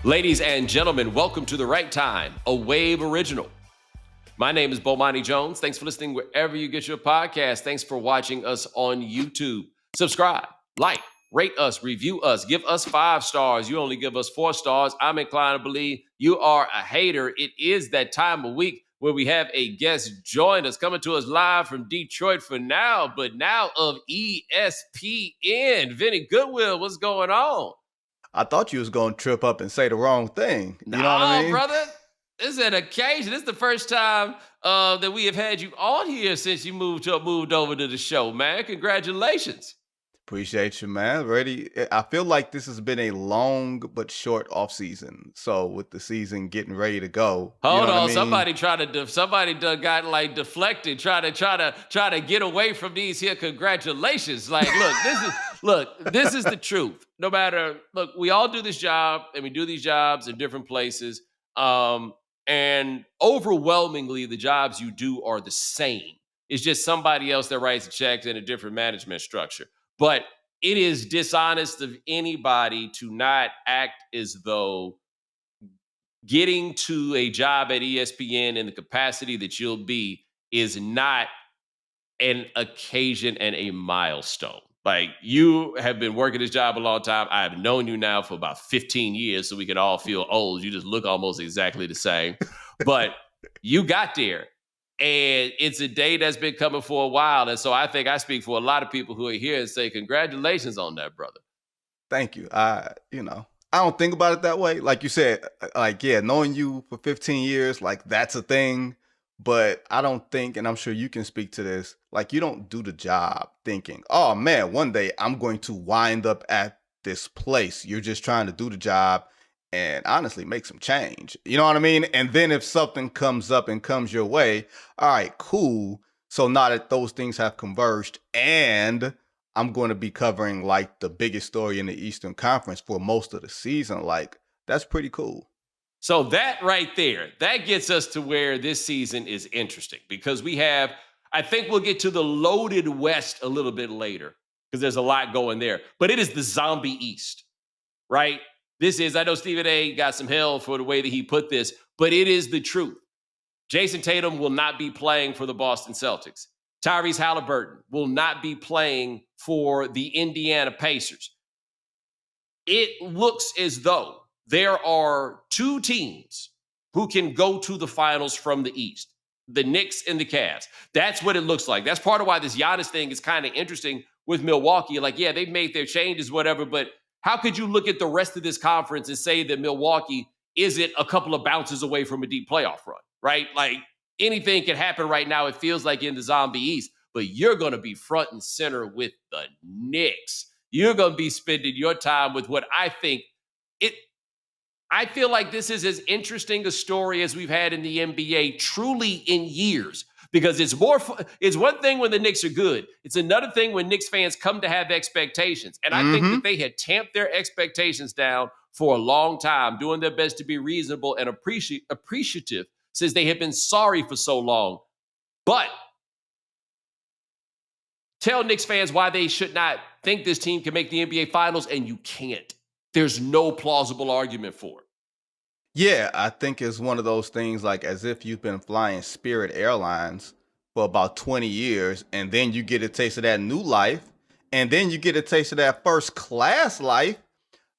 Ladies and gentlemen, welcome to The Right Time, a Wave original. My name is Bomani Jones. Thanks for listening wherever you get your podcast. Thanks for watching us on YouTube. Subscribe, like, rate us, review us, give us 5 stars. You only give us 4 stars. I'm inclined to believe you are a hater. It is that time of week where we have a guest join us, coming to us live from Detroit for now, but now of ESPN. Vinnie Goodwill, what's going on? I thought you was going to trip up and say the wrong thing. You know what I mean? Brother. This is an occasion. This is the first time that we have had you on here since you moved over to the show, man. Congratulations. Appreciate you, man. Ready? I feel like this has been a long but short off season. So with the season getting ready to go, Hold on, I mean? somebody done got like deflected, try to get away from these here congratulations. Like, this is the truth. No matter, look, we all do this job and we do these jobs in different places. And overwhelmingly, the jobs you do are the same. It's just somebody else that writes checks in a different management structure. But it is dishonest of anybody to not act as though getting to a job at ESPN in the capacity that you'll be is not an occasion and a milestone. Like, you have been working this job a long time. I have known you now for about 15 years, so we can all feel old. You just look almost exactly the same. But you got there. And it's a day that's been coming for a while. And so I think I speak for a lot of people who are here and say, congratulations on that, brother. Thank you. I don't think about it that way. Like you said, knowing you for 15 years, like that's a thing. But I don't think, and I'm sure you can speak to this, like you don't do the job thinking, oh man, one day I'm going to wind up at this place. You're just trying to do the job and honestly make some change. You know what I mean? And then if something comes up and comes your way, all right, cool. So now that those things have converged and I'm going to be covering like the biggest story in the Eastern Conference for most of the season, like that's pretty cool. So that right there, that gets us to where this season is interesting because I think we'll get to the loaded West a little bit later because there's a lot going there, but it is the zombie East, right? I know Stephen A got some hell for the way that he put this, but it is the truth. Jason Tatum will not be playing for the Boston Celtics. Tyrese Halliburton will not be playing for the Indiana Pacers. It looks as though there are 2 teams who can go to the finals from the East, the Knicks and the Cavs. That's what it looks like. That's part of why this Giannis thing is kind of interesting with Milwaukee. Like, yeah, they've made their changes, whatever, but how could you look at the rest of this conference and say that Milwaukee isn't a couple of bounces away from a deep playoff run, right? Like, anything can happen right now, it feels like, in the zombie East, but you're going to be front and center with the Knicks. You're going to be spending your time with what I feel like this is as interesting a story as we've had in the NBA truly in years, because it's one thing when the Knicks are good. It's another thing when Knicks fans come to have expectations. And I think that they had tamped their expectations down for a long time, doing their best to be reasonable and appreciative since they had been sorry for so long. But tell Knicks fans why they should not think this team can make the NBA Finals, and you can't. There's no plausible argument for it. Yeah, I think it's one of those things like as if you've been flying Spirit Airlines for about 20 years and then you get a taste of that new life and then you get a taste of that first class life.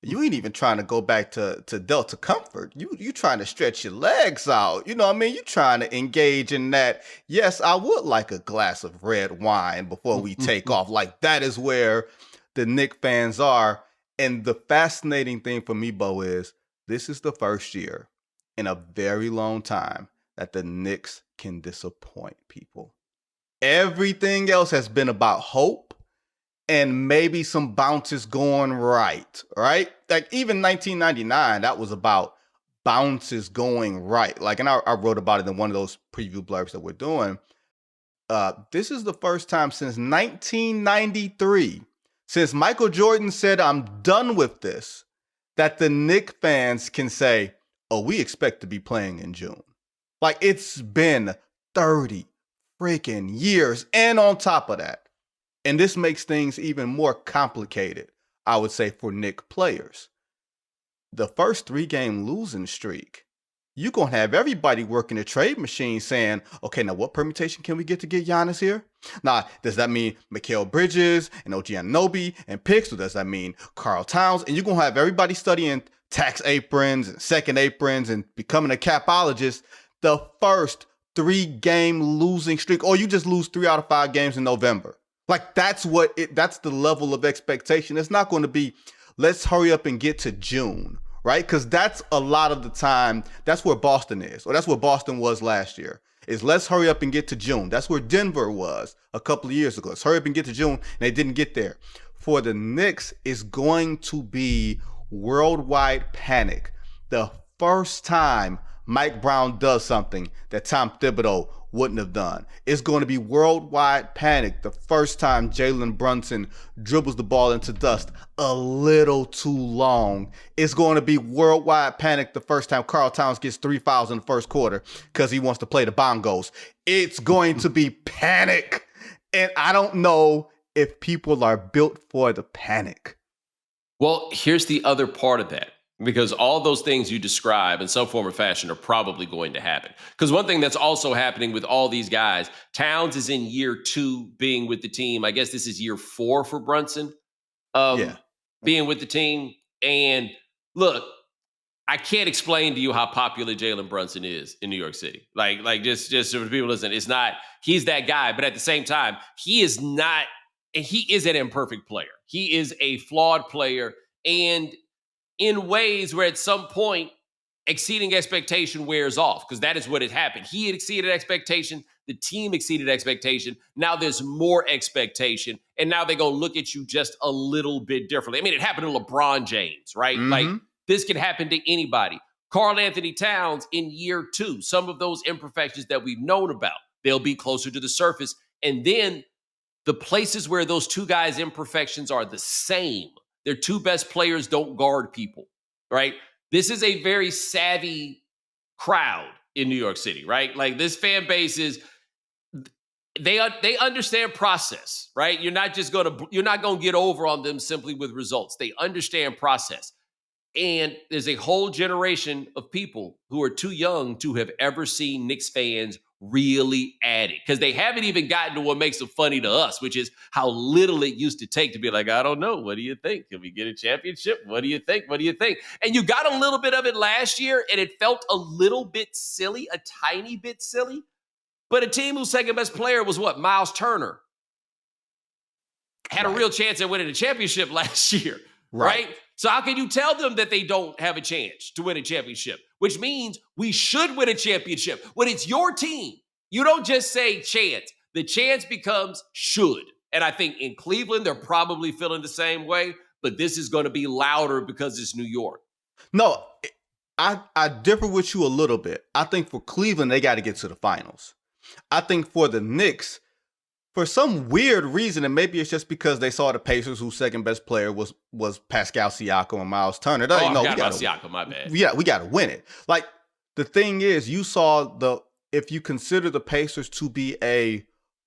You ain't even trying to go back to Delta Comfort. You trying to stretch your legs out. You know what I mean? You trying to engage in that. Yes, I would like a glass of red wine before we take off. Like that is where the Knicks fans are. And the fascinating thing for me, Bo, is this is the first year in a very long time that the Knicks can disappoint people. Everything else has been about hope and maybe some bounces going right? Like even 1999, that was about bounces going right. Like, and I wrote about it in one of those preview blurbs that we're doing. This is the first time since 1993, since Michael Jordan said, I'm done with this, that the Knicks fans can say, oh, we expect to be playing in June. Like, it's been 30 freaking years. And on top of that, and this makes things even more complicated, I would say, for Knicks players. the first 3-game losing streak, you're going to have everybody working the trade machine saying, okay, now what permutation can we get to get Giannis here? Now, does that mean Mikal Bridges and OG Anunoby and picks? Or does that mean Karl Towns? And you're going to have everybody studying tax aprons and second aprons and becoming a capologist the first 3-game losing streak, or you just lose 3 out of 5 games in November. Like, that's the level of expectation. It's not going to be, let's hurry up and get to June, right? Because that's a lot of the time, that's where Boston is, or that's where Boston was last year, is let's hurry up and get to June. That's where Denver was a couple of years ago. Let's hurry up and get to June, and they didn't get there. For the Knicks, it's going to be worldwide panic. The first time Mike Brown does something that Tom Thibodeau wouldn't have done. It's going to be worldwide panic the first time Jalen Brunson dribbles the ball into dust a little too long. It's going to be worldwide panic the first time Karl Towns gets 3 fouls in the first quarter because he wants to play the bongos. It's going to be panic. And I don't know if people are built for the panic. Well, here's the other part of that. Because all those things you describe in some form or fashion are probably going to happen. Because one thing that's also happening with all these guys, Towns is in year 2 being with the team. I guess this is year 4 for Brunson being with the team. And look, I can't explain to you how popular Jalen Brunson is in New York City. Like just so people listen, it's not, he's that guy. But at the same time, he is not, and he is an imperfect player. He is a flawed player. And in ways where at some point exceeding expectation wears off, because that is what had happened. He had exceeded expectation. The team exceeded expectation. Now there's more expectation. And now they're going to look at you just a little bit differently. I mean, it happened to LeBron James, right? Mm-hmm. Like this can happen to anybody. Karl Anthony Towns in year 2, some of those imperfections that we've known about, they'll be closer to the surface. And then the places where those two guys' imperfections are the same, their 2 best players don't guard people, right? This is a very savvy crowd in New York City, right? Like this fan base is, they understand process, right? You're not going to get over on them simply with results. They understand process. And there's a whole generation of people who are too young to have ever seen Knicks fans really at it, because they haven't even gotten to what makes it funny to us, which is how little it used to take to be like, I don't know. What do you think? Can we get a championship? What do you think? What do you think? And you got a little bit of it last year, and it felt a little bit silly, a tiny bit silly. But a team whose second best player was what? Miles Turner. Had a real chance at winning a championship last year, right? So how can you tell them that they don't have a chance to win a championship? Which means we should win a championship. When it's your team, you don't just say chance. The chance becomes should. And I think in Cleveland, they're probably feeling the same way, but this is going to be louder because it's New York. No, I differ with you a little bit. I think for Cleveland, they got to get to the finals. I think for the Knicks, for some weird reason, and maybe it's just because they saw the Pacers, whose second best player was Pascal Siakam and Miles Turner. I forgot about Siakam, my bad. Yeah, we got to win it. Like, the thing is, you saw if you consider the Pacers to be a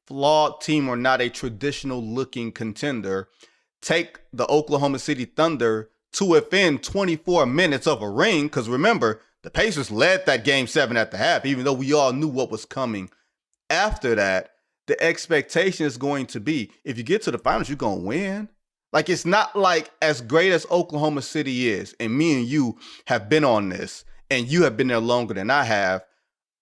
flawed team or not a traditional looking contender, take the Oklahoma City Thunder to within 24 minutes of a ring. Because remember, the Pacers led that game 7 at the half, even though we all knew what was coming after that. The expectation is going to be, if you get to the finals, you're going to win. Like, it's not like, as great as Oklahoma City is, and me and you have been on this, and you have been there longer than I have,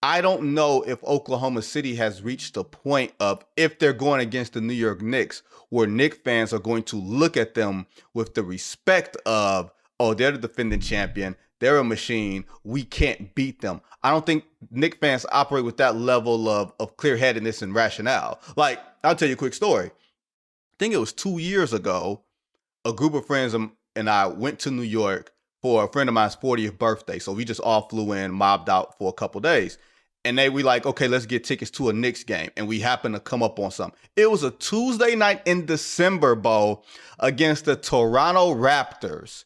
I don't know if Oklahoma City has reached the point of, if they're going against the New York Knicks, where Knicks fans are going to look at them with the respect of, oh, they're the defending champion, they're a machine, we can't beat them. I don't think Knicks fans operate with that level of clear-headedness and rationale. Like, I'll tell you a quick story. I think it was 2 years ago, a group of friends and I went to New York for a friend of mine's 40th birthday. So we just all flew in, mobbed out for a couple days. And we like, okay, let's get tickets to a Knicks game. And we happened to come up on something. It was a Tuesday night in December, Bo, against the Toronto Raptors.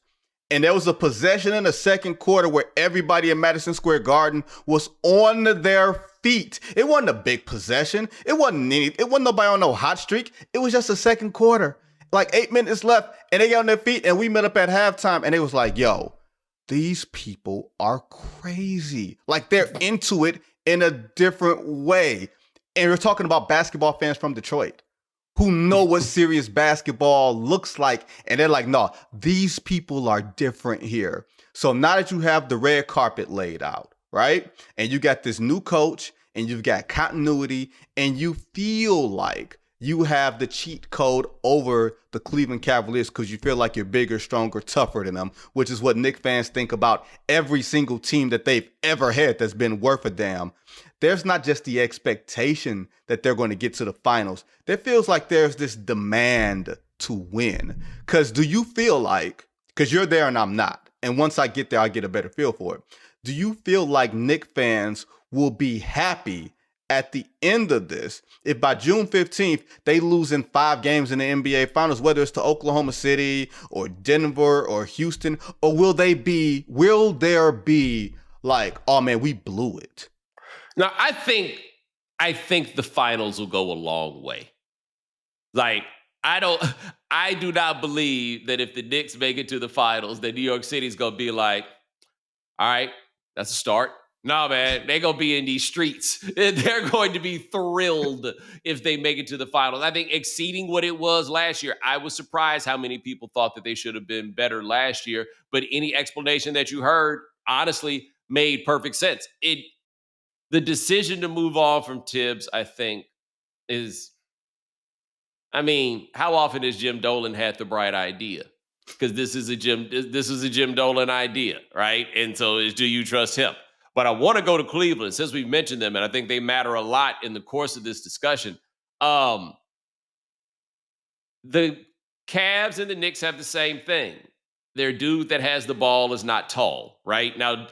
And there was a possession in the second quarter where everybody in Madison Square Garden was on their feet. It wasn't a big possession. It wasn't nobody on no hot streak. It was just a second quarter. Like 8 minutes left, and they got on their feet, and we met up at halftime, and it was like, yo, these people are crazy. Like, they're into it in a different way. And we're talking about basketball fans from Detroit who know what serious basketball looks like. And they're like, no, these people are different here. So now that you have the red carpet laid out, right? And you got this new coach and you've got continuity and you feel like you have the cheat code over the Cleveland Cavaliers because you feel like you're bigger, stronger, tougher than them, which is what Knicks fans think about every single team that they've ever had that's been worth a damn. There's not just the expectation that they're going to get to the finals. There feels like there's this demand to win. Because do you feel like, because you're there and I'm not, and once I get there, I get a better feel for it. Do you feel like Knicks fans will be happy at the end of this if by June 15th they lose in 5 games in the NBA Finals, whether it's to Oklahoma City or Denver or Houston, or will there be like, oh man, we blew it? Now, I think the finals will go a long way. Like, I do not believe that if the Knicks make it to the finals, that New York City's going to be like, all right, that's a start. No, man, they're going to be in these streets. They're going to be thrilled if they make it to the finals. I think exceeding what it was last year, I was surprised how many people thought that they should have been better last year. But any explanation that you heard, honestly, made perfect sense. The decision to move on from Tibbs, I think, is, I mean, how often has Jim Dolan had the bright idea? Because this is a Jim Dolan idea, right? And so do you trust him? But I want to go to Cleveland since we've mentioned them, and I think they matter a lot in the course of this discussion. The Cavs and the Knicks have the same thing. Their dude that has the ball is not tall, right? Now,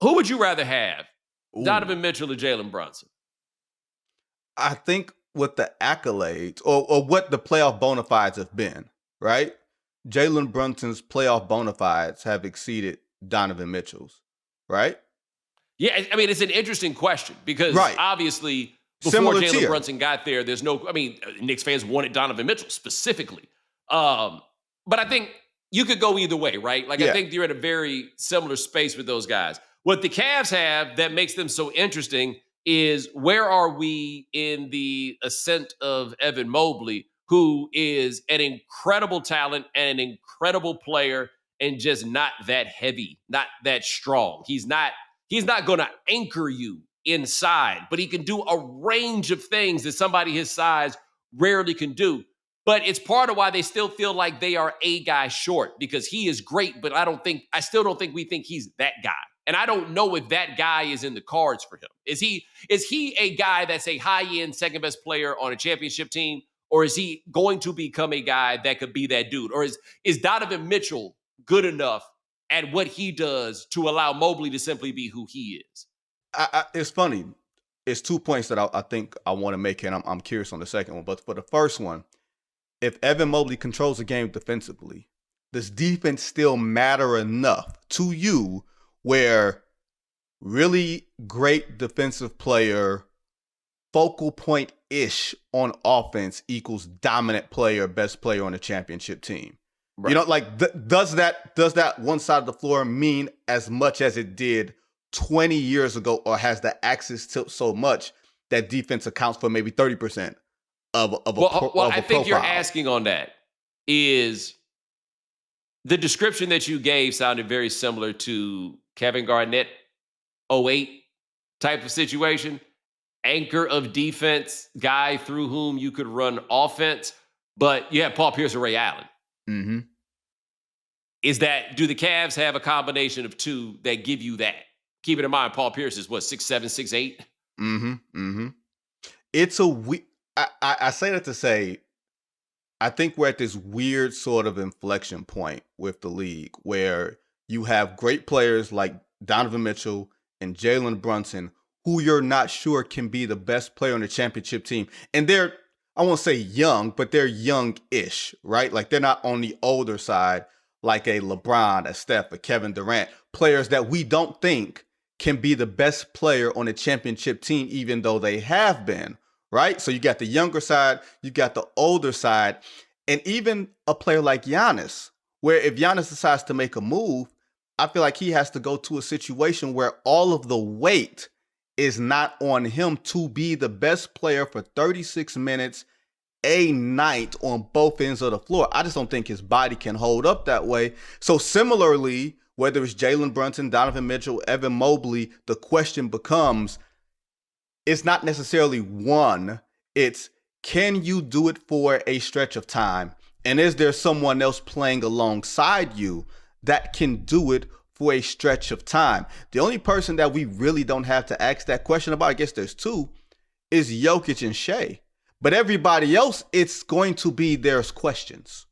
who would you rather have? Ooh. Donovan Mitchell or Jalen Brunson? I think with the accolades or what the playoff bona fides have been, right? Jalen Brunson's playoff bona fides have exceeded Donovan Mitchell's, right? Yeah, I mean, it's an interesting question because obviously before Jalen Brunson got there, Knicks fans wanted Donovan Mitchell specifically. But I think you could go either way, right? Like, I think you're in a very similar space with those guys. What the Cavs have that makes them so interesting is where are we in the ascent of Evan Mobley, who is an incredible talent and an incredible player and just not that heavy, not that strong. He's not going to anchor you inside, but he can do a range of things that somebody his size rarely can do. But it's part of why they still feel like they are a guy short because he is great, but I still don't think we think he's that guy. And I don't know if that guy is in the cards for him. Is he a guy that's a high-end second best player on a championship team? Or is he going to become a guy that could be that dude? Or is Donovan Mitchell good enough at what he does to allow Mobley to simply be who he is? It's funny. It's 2 points that I think I want to make, and I'm curious on the second one. But for the first one, if Evan Mobley controls the game defensively, does defense still matter enough to you where really great defensive player, focal point-ish on offense equals dominant player, best player on a championship team? Right. You know, like, does that one side of the floor mean as much as it did 20 years ago, or has the axis tipped so much that defense accounts for maybe 30% of a I think you're asking on that is the description that you gave sounded very similar to Kevin Garnett 08 type of situation. Anchor of defense, guy through whom you could run offense, but you have Paul Pierce and Ray Allen. Mm-hmm. Do the Cavs have a combination of two that give you that? Keeping in mind, Paul Pierce is 6'7", 6'8"? Mm-hmm. Mm-hmm. It's I say that to say, I think we're at this weird sort of inflection point with the league where you have great players like Donovan Mitchell and Jalen Brunson who you're not sure can be the best player on the championship team. And they're, I won't say young, but they're young-ish, right? Like, they're not on the older side like a LeBron, a Steph, a Kevin Durant, players that we don't think can be the best player on a championship team, even though they have been, right? So you got the younger side, you got the older side, and even a player like Giannis, where if Giannis decides to make a move, I feel like he has to go to a situation where all of the weight is not on him to be the best player for 36 minutes a night on both ends of the floor. I just don't think his body can hold up that way. So similarly, whether it's Jalen Brunson, Donovan Mitchell, Evan Mobley, the question becomes, it's not necessarily one, it's can you do it for a stretch of time? And is there someone else playing alongside you that can do it for a stretch of time? The only person that we really don't have to ask that question about, I guess there's two, is Jokic and Shea. But everybody else, it's going to be there's questions.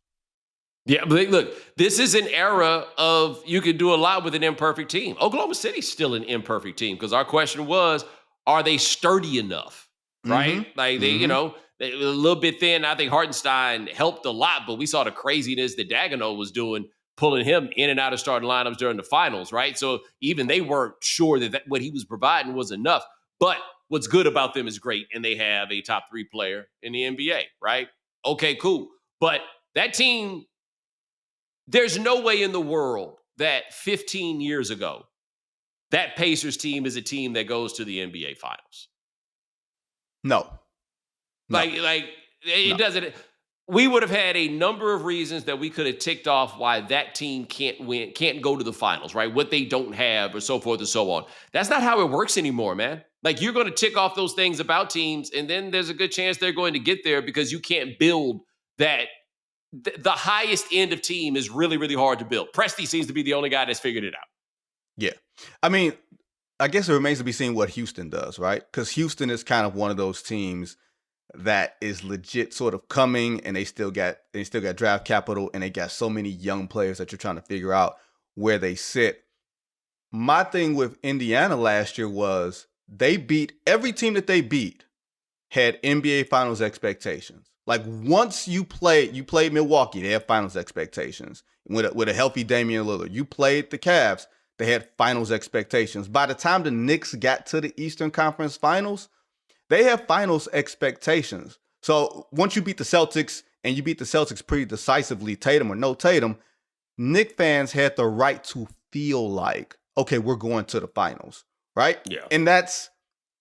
Yeah, but look, this is an era of you can do a lot with an imperfect team. Oklahoma City's still an imperfect team because our question was, are they sturdy enough? Right? Like they, they were a little bit thin. I think Hartenstein helped a lot, but we saw the craziness that Daigneault was doing, pulling him in and out of starting lineups during the finals, right? So even they weren't sure that what he was providing was enough. But what's good about them is great, and they have a top 3 player in the NBA, right? Okay, cool. But that team, there's no way in the world that 15 years ago, that Pacers team is a team that goes to the NBA Finals. No. Like it doesn't. We would have had a number of reasons that we could have ticked off why that team can't go to the finals, right? What they don't have, or so forth and so on. That's not how it works anymore, man. Like you're going to tick off those things about teams, and then there's a good chance they're going to get there because you can't build that. The highest end of team is really, really hard to build. Presti seems to be the only guy that's figured it out. Yeah. I mean, I guess it remains to be seen what Houston does, right? Because Houston is kind of one of those teams that is legit sort of coming, and they still got draft capital, and they got so many young players that you're trying to figure out where they sit. My thing with Indiana last year was they beat every team that they beat had NBA Finals expectations. Like once you played Milwaukee, they had Finals expectations with a healthy Damian Lillard. You played the Cavs, they had Finals expectations. By the time the Knicks got to the Eastern Conference Finals, they have Finals expectations. So once you beat the Celtics, and you beat the Celtics pretty decisively, Tatum or no Tatum, Knicks fans had the right to feel like, okay, we're going to the finals, right? Yeah. And that's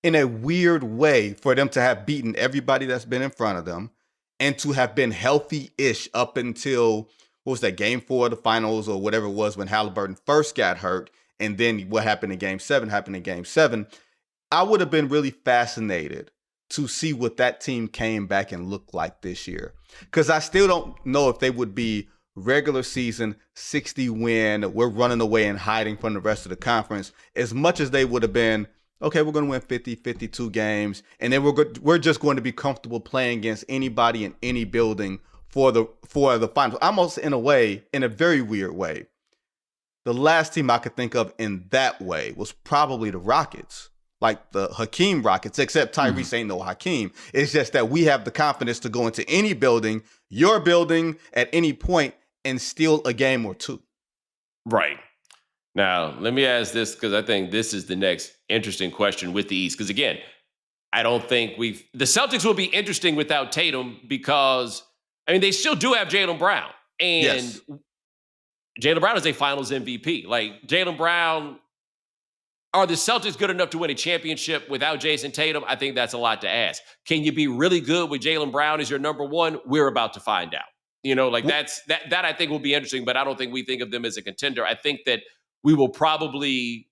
in a weird way for them to have beaten everybody that's been in front of them and to have been healthy-ish up until, what was that, Game 4 of the finals or whatever it was when Halliburton first got hurt, and then what happened in Game 7 happened in Game 7. I would have been really fascinated to see what that team came back and looked like this year. Because I still don't know if they would be regular season 60 win, we're running away and hiding from the rest of the conference, as much as they would have been, okay, we're going to win 50, 52 games, and then we're just going to be comfortable playing against anybody in any building for the finals. Almost in a very weird way. The last team I could think of in that way was probably the Rockets. Like the Hakeem Rockets, except Tyrese ain't no Hakeem. It's just that we have the confidence to go into any building, your building, at any point and steal a game or two. Right. Now, let me ask this because I think this is the next interesting question with the East. Because again, I don't think the Celtics will be interesting without Tatum because, I mean, they still do have Jaylen Brown. And yes. Jaylen Brown is a finals MVP. Like Jaylen Brown, are the Celtics good enough to win a championship without Jason Tatum? I think that's a lot to ask. Can you be really good with Jaylen Brown as your number one? We're about to find out. That I think will be interesting, but I don't think we think of them as a contender. I think that we will probably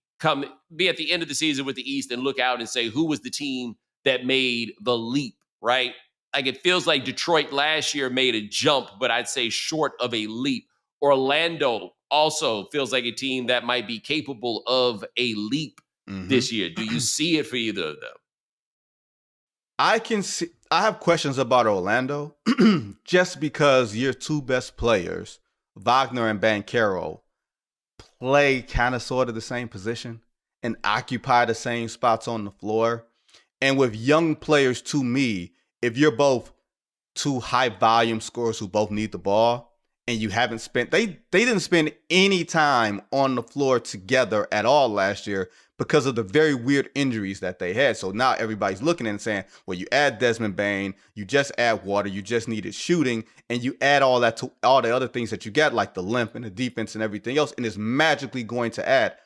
be at the end of the season with the East and look out and say, who was the team that made the leap, right? Like it feels like Detroit last year made a jump, but I'd say short of a leap. Orlando also feels like a team that might be capable of a leap this year. Do you see it for either of them? I have questions about Orlando just because your two best players, Wagner and Banchero, play kind of sort of the same position and occupy the same spots on the floor. And with young players, to me, if you're both two high volume scorers who both need the ball, and you haven't spent, they didn't spend any time on the floor together at all last year because of the very weird injuries that they had. So now everybody's looking and saying, well, you add Desmond Bane, you just add water, you just needed shooting, and you add all that to all the other things that you got, like the length and the defense and everything else, and it's magically going to add.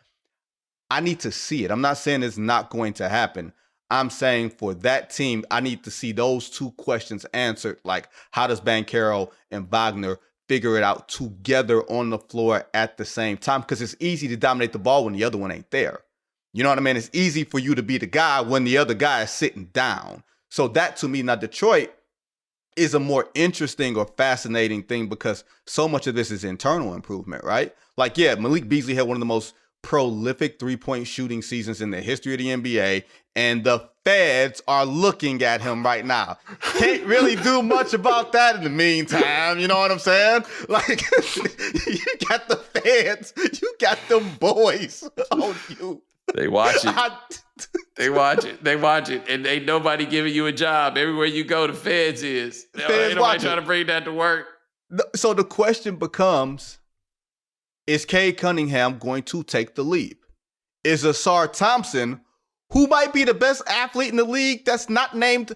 I need to see it. I'm not saying it's not going to happen. I'm saying for that team, I need to see those two questions answered. Like, how does Banchero and Wagner figure it out together on the floor at the same time? Because it's easy to dominate the ball when the other one ain't there. You know what I mean? It's easy for you to be the guy when the other guy is sitting down. So that, to me, now Detroit is a more interesting or fascinating thing because so much of this is internal improvement, right? Like, yeah, Malik Beasley had one of the most prolific three-point shooting seasons in the history of the NBA, and the feds are looking at him right now. Can't really do much about that in the meantime, you know what I'm saying? Like, you got the feds, you got them boys on you. They watch it. They watch it. They watch it. And ain't nobody giving you a job. Everywhere you go, the feds is. Ain't nobody trying to bring that to work. So the question becomes, is Cade Cunningham going to take the leap? Is Asar Thompson, who might be the best athlete in the league that's not named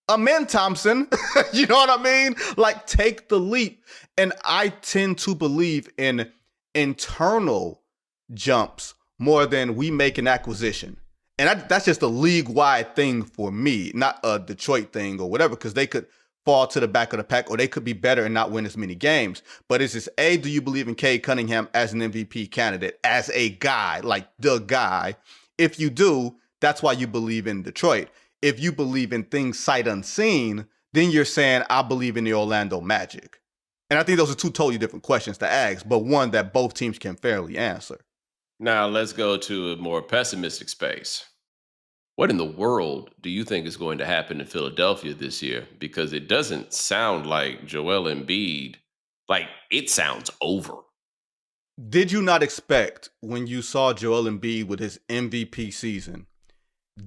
Amen Thompson, you know what I mean? Like, take the leap. And I tend to believe in internal jumps more than we make an acquisition. And that's just a league-wide thing for me, not a Detroit thing or whatever, because they could fall to the back of the pack or they could be better and not win as many games. But it's just, A, do you believe in Cade Cunningham as an MVP candidate, as a guy, like the guy? If you do, that's why you believe in Detroit. If you believe in things sight unseen, then you're saying, I believe in the Orlando Magic. And I think those are two totally different questions to ask, but one that both teams can fairly answer. Now, let's go to a more pessimistic space. What in the world do you think is going to happen in Philadelphia this year? Because it doesn't sound like Joel Embiid, like it sounds over. Did you not expect when you saw Joel Embiid with his MVP season,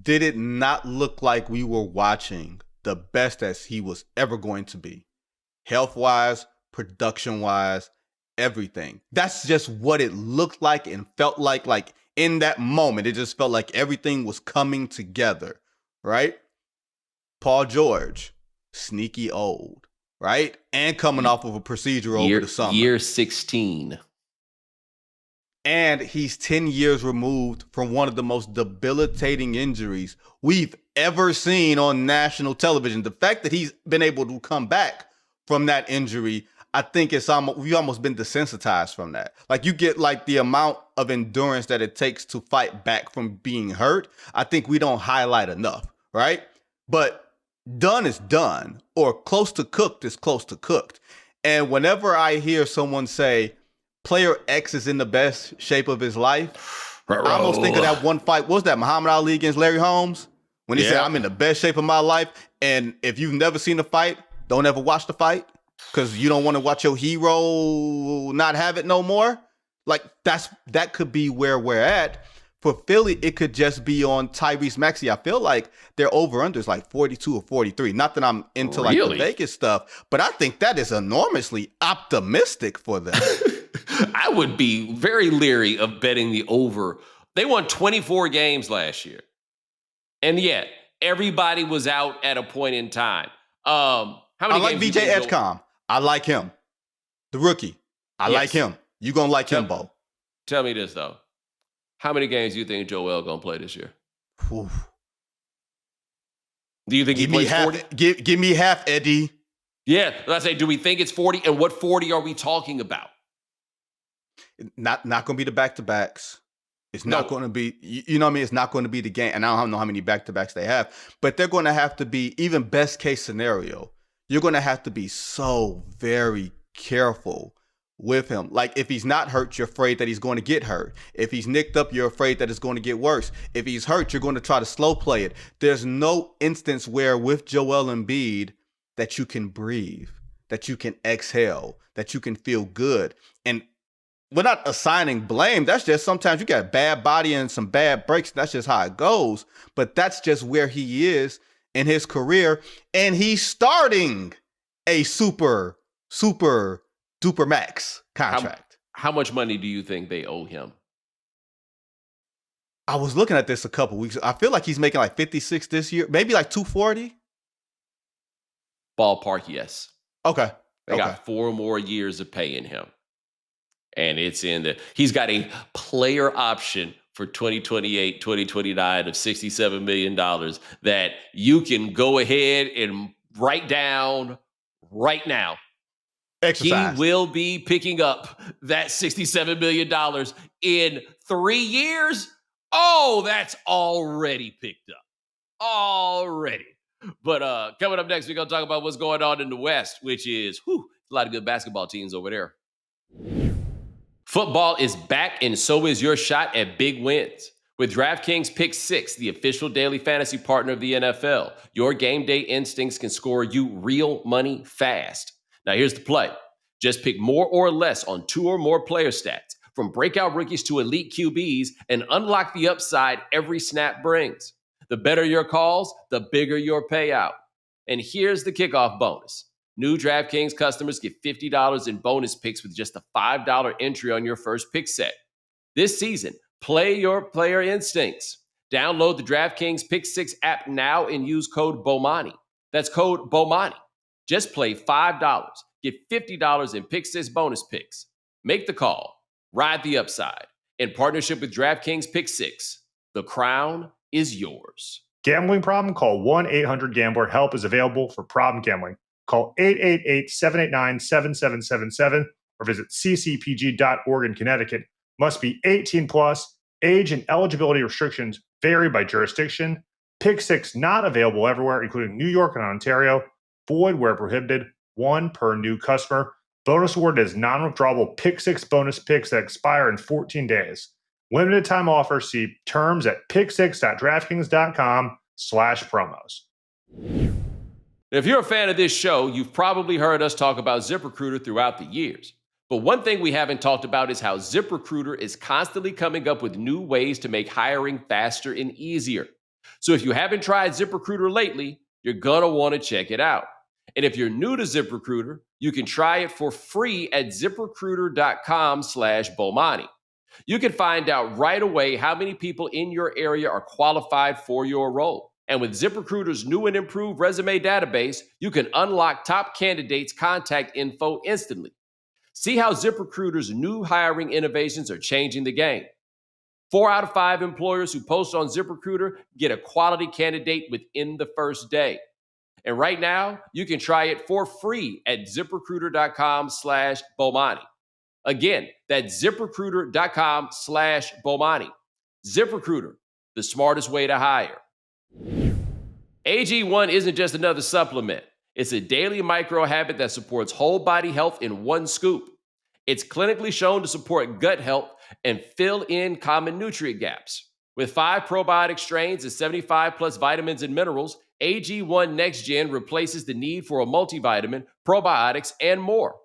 did it not look like we were watching the best as he was ever going to be? Health-wise, production-wise, everything. That's just what it looked like and felt like in that moment. It just felt like everything was coming together, right? Paul George, sneaky old, right? And coming off of a procedure over the summer. Year 16. And he's 10 years removed from one of the most debilitating injuries we've ever seen on national television. The fact that he's been able to come back from that injury, I think we've almost been desensitized from that. Like, you get like the amount of endurance that it takes to fight back from being hurt. I think we don't highlight enough, right? But done is done, or close to cooked is close to cooked. And whenever I hear someone say player X is in the best shape of his life, I almost think of that one fight. What was that, Muhammad Ali against Larry Holmes? When he said, I'm in the best shape of my life. And if you've never seen the fight, don't ever watch the fight, because you don't want to watch your hero not have it no more. Like, that could be where we're at. For Philly, it could just be on Tyrese Maxey. I feel like their over-under is like 42 or 43. Not that I'm into like the Vegas stuff, but I think that is enormously optimistic for them. I would be very leery of betting the over. They won 24 games last year. And yet, everybody was out at a point in time. How many I like VJ Edgecombe. I like him. The rookie. I like him. You going to like him, Bo. Tell me this, though. How many games do you think Joel going to play this year? Oof. Do you think he plays 40? Give me half, Eddie. Yeah. Let's say, do we think it's 40? And what 40 are we talking about? Not going to be the back-to-backs. It's not going to be, you know what I mean? It's not going to be the game. And I don't know how many back-to-backs they have. But they're going to have to be, even best case scenario, you're going to have to be so very careful with him. Like, if he's not hurt, you're afraid that he's going to get hurt. If he's nicked up, you're afraid that it's going to get worse. If he's hurt, you're going to try to slow play it. There's no instance where with Joel Embiid that you can breathe, that you can exhale, that you can feel good. And we're not assigning blame. That's just sometimes you got a bad body and some bad breaks. That's just how it goes. But that's just where he is in his career. And he's starting a super duper max contract. How much money do you think they owe him? I was looking at this a couple weeks. I feel like he's making like 56 this year, maybe like 240. Ballpark, yes. Okay. They got 4 more years of paying him. And he's got a player option for 2028, 2029 of $67 million that you can go ahead and write down right now. Exercise. He will be picking up that $67 million in 3 years. Oh, that's already picked up. Already. But coming up next, we're going to talk about what's going on in the West, which is a lot of good basketball teams over there. Football is back, and so is your shot at big wins. With DraftKings Pick 6, the official daily fantasy partner of the NFL, your game day instincts can score you real money fast. Now, here's the play. Just pick more or less on 2 or more player stats, from breakout rookies to elite QBs, and unlock the upside every snap brings. The better your calls, the bigger your payout. And here's the kickoff bonus. New DraftKings customers get $50 in bonus picks with just a $5 entry on your first pick set. This season, play your player instincts. Download the DraftKings Pick 6 app now and use code Bomani. That's code Bomani. Just play $5. Get $50 in Pick 6 bonus picks. Make the call. Ride the upside. In partnership with DraftKings Pick 6, the crown is yours. Gambling problem? Call 1-800-GAMBLER. Help is available for problem gambling. Call 888-789-7777 or visit ccpg.org in Connecticut. Must be 18 plus. Age and eligibility restrictions vary by jurisdiction. Pick 6 not available everywhere, including New York and Ontario. Void where prohibited. 1 per new customer. Bonus award is non-withdrawable Pick 6 bonus picks that expire in 14 days. Limited time offer. See terms at pick6.draftkings.com/promos. If you're a fan of this show, you've probably heard us talk about ZipRecruiter throughout the years. But one thing we haven't talked about is how ZipRecruiter is constantly coming up with new ways to make hiring faster and easier. So if you haven't tried ZipRecruiter lately, you're going to want to check it out. And if you're new to ZipRecruiter, you can try it for free at ZipRecruiter.com/Bomani. You can find out right away how many people in your area are qualified for your role. And with ZipRecruiter's new and improved resume database, you can unlock top candidates' contact info instantly. See how ZipRecruiter's new hiring innovations are changing the game. 4 out of 5 employers who post on ZipRecruiter get a quality candidate within the first day. And right now, you can try it for free at ZipRecruiter.com/Bomani. Again, that's ZipRecruiter.com/Bomani. ZipRecruiter, the smartest way to hire. AG1 isn't just another supplement. It's a daily micro habit that supports whole body health in one scoop. It's clinically shown to support gut health and fill in common nutrient gaps. With 5 probiotic strains and 75 plus vitamins and minerals, AG1 Next Gen replaces the need for a multivitamin, probiotics, and more.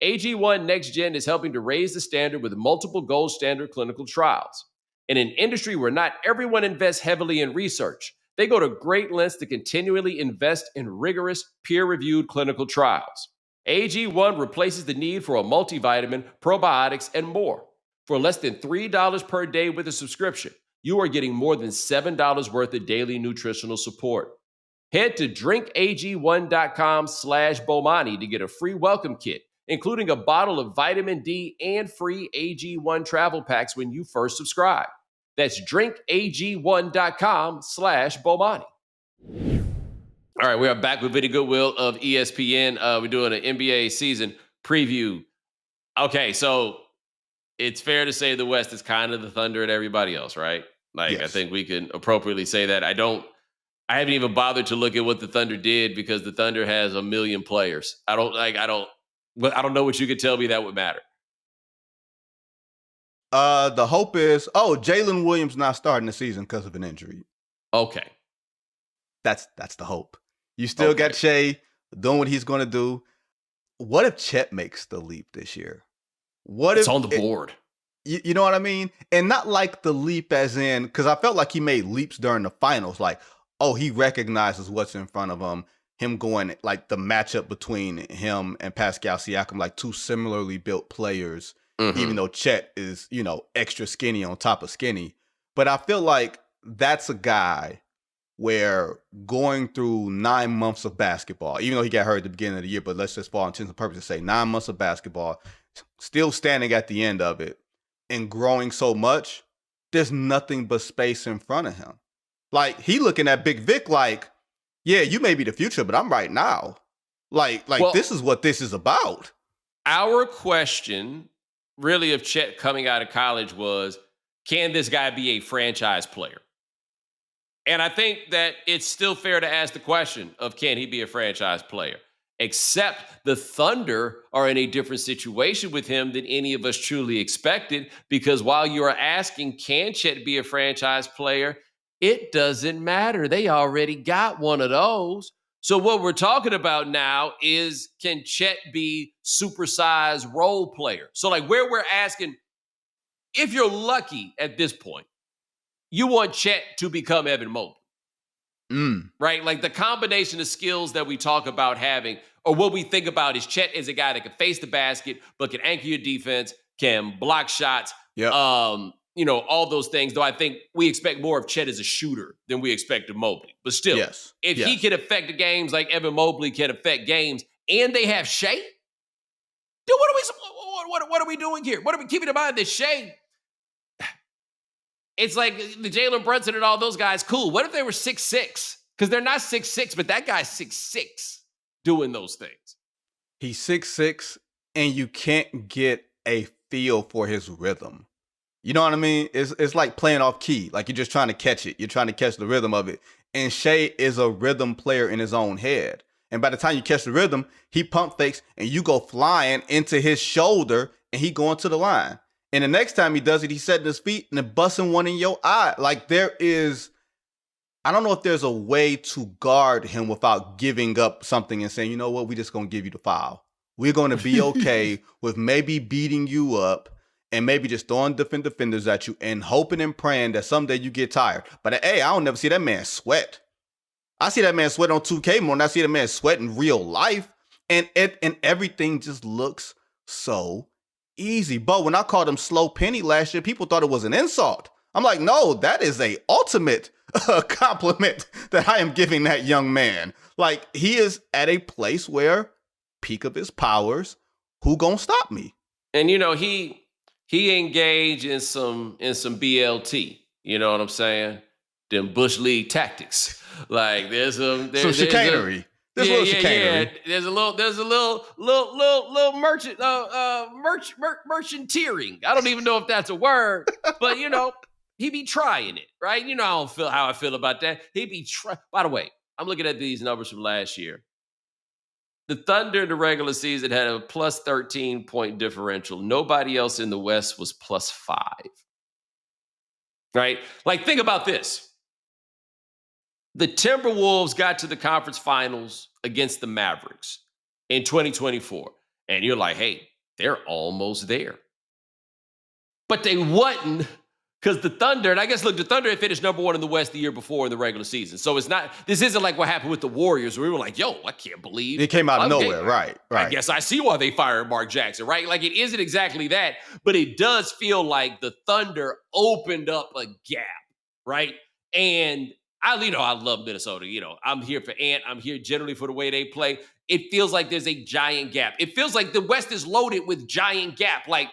AG1 Next Gen is helping to raise the standard with multiple gold standard clinical trials. In an industry where not everyone invests heavily in research, they go to great lengths to continually invest in rigorous, peer-reviewed clinical trials. AG1 replaces the need for a multivitamin, probiotics, and more. For less than $3 per day with a subscription, you are getting more than $7 worth of daily nutritional support. Head to drinkag1.com/Bomani to get a free welcome kit, including a bottle of vitamin D and free AG1 travel packs when you first subscribe. That's drinkag1.com/Bomani. All right, we are back with Vinnie Goodwill of ESPN. We're doing an NBA season preview. Okay, so it's fair to say the West is kind of the Thunder and everybody else, right? Yes. I think we can appropriately say that. I haven't even bothered to look at what the Thunder did because the Thunder has a million players. I don't know what you could tell me that would matter. The hope is, Jalen Williams not starting the season because of an injury. Okay. That's the hope. You still got Shea doing what he's going to do. What if Chet makes the leap this year? It's on the board. You know what I mean? And not like the leap as in, because I felt like he made leaps during the finals. Like, he recognizes what's in front of him going, like the matchup between him and Pascal Siakam, like 2 similarly built players, even though Chet is, extra skinny on top of skinny. But I feel like that's a guy where going through 9 months of basketball, even though he got hurt at the beginning of the year, but let's just, for all intents and purposes, say 9 months of basketball, still standing at the end of it and growing so much, there's nothing but space in front of him. Like, he looking at Big Vic like, yeah, you may be the future, but I'm right now. Well, this is what this is about. Our question, really, of Chet coming out of college was, can this guy be a franchise player? And I think that it's still fair to ask the question of, can he be a franchise player? Except the Thunder are in a different situation with him than any of us truly expected, because while you are asking, can Chet be a franchise player? It doesn't matter. They already got one of those. So what we're talking about now is, can Chet be supersized role player? So like where we're asking, if you're lucky at this point, you want Chet to become Evan Mobley. Right? Like the combination of skills that we talk about having, or what we think about is Chet is a guy that can face the basket, but can anchor your defense, can block shots, all those things. Though I think we expect more of Chet as a shooter than we expect of Mobley. But still, if he can affect the games like Evan Mobley can affect games, and they have Shea, then what are we doing here? What are we keeping in mind that Shea? It's like the Jalen Brunson and all those guys, cool. What if they were 6'6"? Because they're not 6'6", but that guy's 6'6", doing those things. He's 6'6", and you can't get a feel for his rhythm. You know what I mean? It's like playing off key. Like you're just trying to catch it. You're trying to catch the rhythm of it. And Shea is a rhythm player in his own head. And by the time you catch the rhythm, he pump fakes and you go flying into his shoulder and he going to the line. And the next time he does it, he's setting his feet and then busting one in your eye. Like I don't know if there's a way to guard him without giving up something and saying, you know what, we're just going to give you the foul. We're going to be okay with maybe beating you up and maybe just throwing different defenders at you and hoping and praying that someday you get tired. But hey, I don't never see that man sweat. I see that man sweat on 2K more than I see that man sweat in real life. And everything just looks so easy. But when I called him slow penny last year, people thought it was an insult. I'm like, no, that is a ultimate compliment that I am giving that young man. Like, he is at a place where peak of his powers, who gonna stop me? And he engaged in some BLT. You know what I'm saying? Them Bush League tactics. Like there's some chicanery. There's a little chicanery. There's a little merchanteering. I don't even know if that's a word, but he be trying it, right? I don't feel how I feel about that. He be By the way, I'm looking at these numbers from last year. The Thunder in the regular season had a plus 13 point differential. Nobody else in the West was plus 5. Right? Like, think about this. The Timberwolves got to the conference finals against the Mavericks in 2024. And you're like, hey, they're almost there. But they wasn't, because the Thunder, and I guess, look, the Thunder had finished number 1 in the West the year before in the regular season. So this isn't like what happened with the Warriors, where we were like, yo, I can't believe it came out of nowhere. Right. I guess I see why they fired Mark Jackson, right? Like, it isn't exactly that, but it does feel like the Thunder opened up a gap, right? And I love Minnesota. I'm here for Ant. I'm here generally for the way they play. It feels like there's a giant gap. It feels like the West is loaded with giant gap, like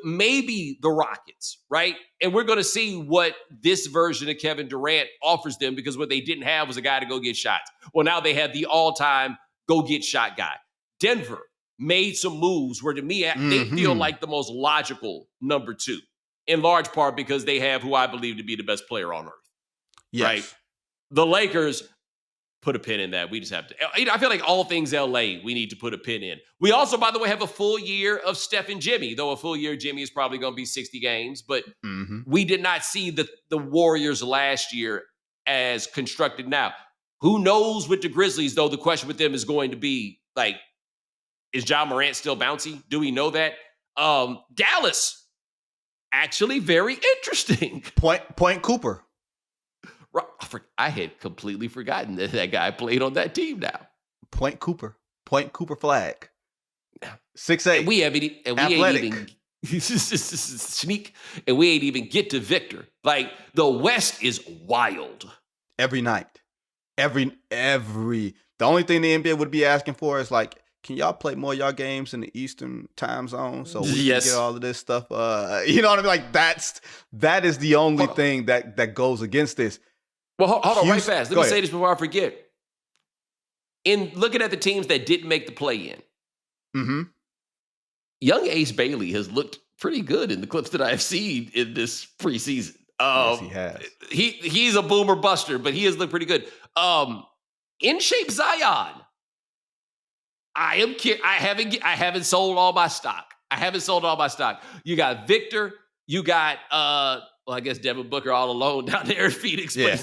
maybe the Rockets, right? And we're going to see what this version of Kevin Durant offers them, because what they didn't have was a guy to go get shots. Well, now they have the all-time go get shot guy. Denver made some moves where, to me, they feel like the most logical number 2, in large part because they have who I believe to be the best player on earth. Yes. Right? The Lakers, put a pin in that. We just have to. I feel like all things LA, we need to put a pin in. We also, by the way, have a full year of Steph and Jimmy, though a full year of Jimmy is probably going to be 60 games. But we did not see the Warriors last year as constructed now. Who knows with the Grizzlies, though? The question with them is going to be, like, is Ja Morant still bouncy? Do we know that? Dallas, actually very interesting. Point Cooper. I had completely forgotten that guy played on that team now. Point Cooper flag. 6'8". We ain't even Sneak, and we ain't even get to Victor. Like, the West is wild. Every night. The only thing the NBA would be asking for is like, can y'all play more of y'all games in the Eastern time zone so we can get all of this stuff? You know what I mean? Like, that is the only thing that goes against this. Well, hold on, right fast. Let me say this before I forget. In looking at the teams that didn't make the play-in, young Ace Bailey has looked pretty good in the clips that I've seen in this preseason. Yes, he has. He's a boomer buster, but he has looked pretty good. In shape Zion. I haven't sold all my stock. You got Victor. You got I guess Devin Booker all alone down there in Phoenix. Yeah.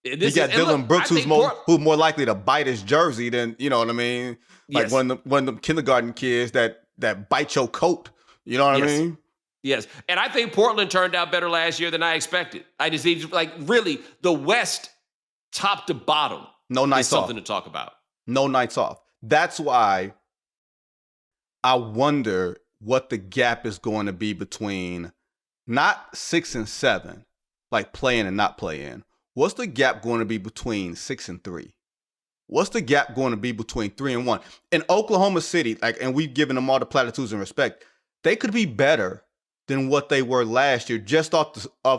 You got Dylan Brooks, who's more likely to bite his jersey than, you know what I mean? Like one of the kindergarten kids that bite your coat. You know what I mean? Yes. And I think Portland turned out better last year than I expected. I just need, really, the West, top to bottom, no nights is something to talk about. No nights off. That's why I wonder what the gap is going to be between not 6 and 7, like playing and not playing. What's the gap going to be between 6 and 3? What's the gap going to be between 3 and 1? In Oklahoma City, and we've given them all the platitudes and respect, they could be better than what they were last year, just off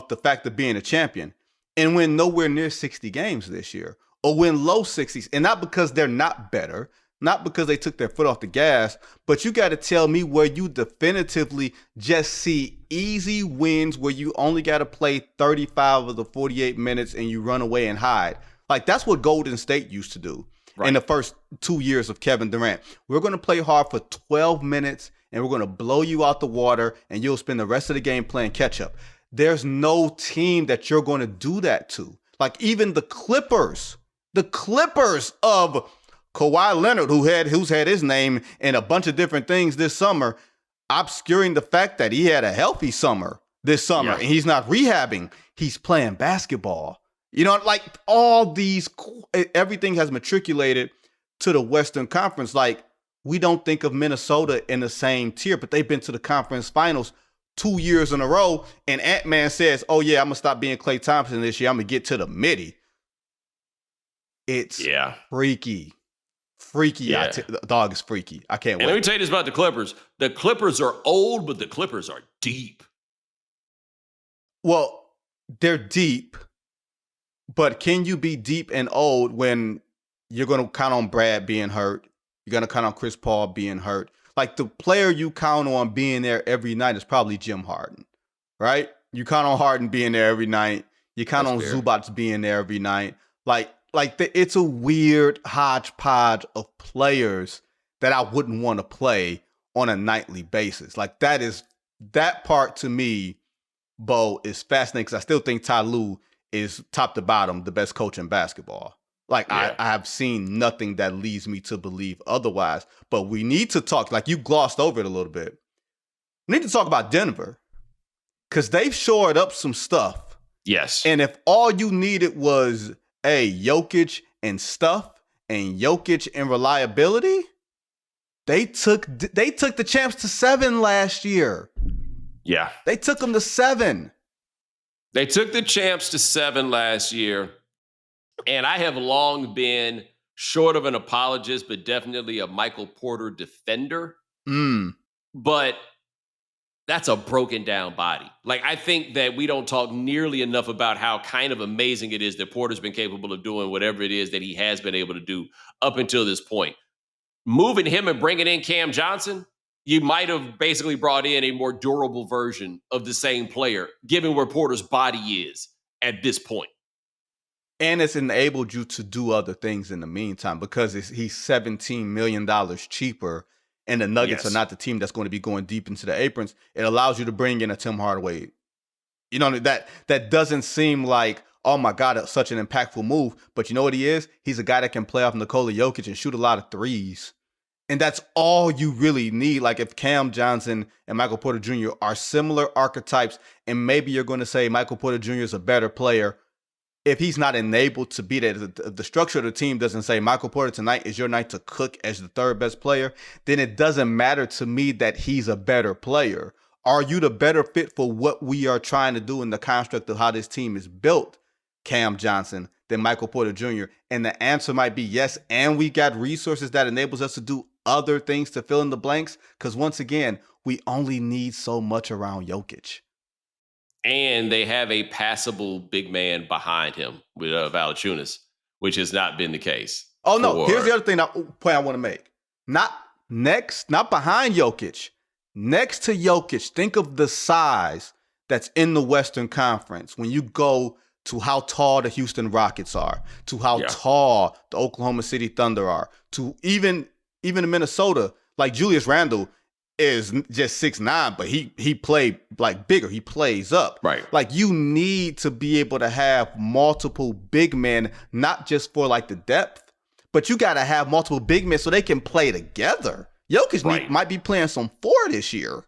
the fact of being a champion, and win nowhere near 60 games this year, or win low 60s. And not because they're not better, not because they took their foot off the gas, but you got to tell me where you definitively just see easy wins where you only got to play 35 of the 48 minutes and you run away and hide. Like, that's what Golden State used to do in the first 2 years of Kevin Durant. We're going to play hard for 12 minutes and we're going to blow you out the water and you'll spend the rest of the game playing catch up. There's no team that you're going to do that to. Like, even the Clippers of Kawhi Leonard, who's had his name in a bunch of different things this summer, obscuring the fact that he had a healthy summer this summer and he's not rehabbing. He's playing basketball. You know, like everything has matriculated to the Western Conference. Like, we don't think of Minnesota in the same tier, but they've been to the conference finals 2 years in a row. And Ant-Man says, oh yeah, I'm going to stop being Klay Thompson this year. I'm going to get to the midi. It's freaky. Yeah. The dog is freaky. I can't wait. Let me tell you this about the Clippers. The Clippers are old, but the Clippers are deep. Well, they're deep, but can you be deep and old when you're going to count on Brad being hurt? You're going to count on Chris Paul being hurt. Like, the player you count on being there every night is probably Jim Harden, right? You count on Harden being there every night. You count on Zubac being there every night. It's a weird hodgepodge of players that I wouldn't want to play on a nightly basis. Like, that part to me, Bo, is fascinating because I still think Ty Lue is top to bottom the best coach in basketball. I have seen nothing that leads me to believe otherwise. But we need to talk, like you glossed over it a little bit. We need to talk about Denver because they've shored up some stuff. Yes. And if all you needed was Jokic and stuff and Jokic and reliability, they took the champs to 7 last year. Yeah. They took them to 7. They took the champs to 7 last year. And I have long been short of an apologist, but definitely a Michael Porter defender. But that's a broken down body. Like, I think that we don't talk nearly enough about how kind of amazing it is that Porter's been capable of doing whatever it is that he has been able to do up until this point. Moving him and bringing in Cam Johnson, you might have basically brought in a more durable version of the same player, given where Porter's body is at this point. And it's enabled you to do other things in the meantime because he's $17 million cheaper and the Nuggets are not the team that's going to be going deep into the aprons. It allows you to bring in a Tim Hardaway. You know, that doesn't seem like, oh my God, it's such an impactful move. But you know what he is? He's a guy that can play off Nikola Jokic and shoot a lot of threes. And that's all you really need. Like, if Cam Johnson and Michael Porter Jr. are similar archetypes, and maybe you're going to say Michael Porter Jr. is a better player, if he's not enabled to be there, the structure of the team doesn't say, Michael Porter, tonight is your night to cook as the third best player, then it doesn't matter to me that he's a better player. Are you the better fit for what we are trying to do in the construct of how this team is built, Cam Johnson, than Michael Porter Jr.? And the answer might be yes, and we got resources that enables us to do other things to fill in the blanks, because once again, we only need so much around Jokic. And they have a passable big man behind him with Valanciunas, which has not been the case. Oh, no. Here's the other point I want to make. Not behind Jokic. Next to Jokic, think of the size that's in the Western Conference when you go to how tall the Houston Rockets are, to how tall the Oklahoma City Thunder are, to even in Minnesota, like Julius Randle is just 6'9", but he played like bigger. He plays up. Right. Like, you need to be able to have multiple big men, not just for like the depth, but you got to have multiple big men so they can play together. Jokic might be playing some 4 this year.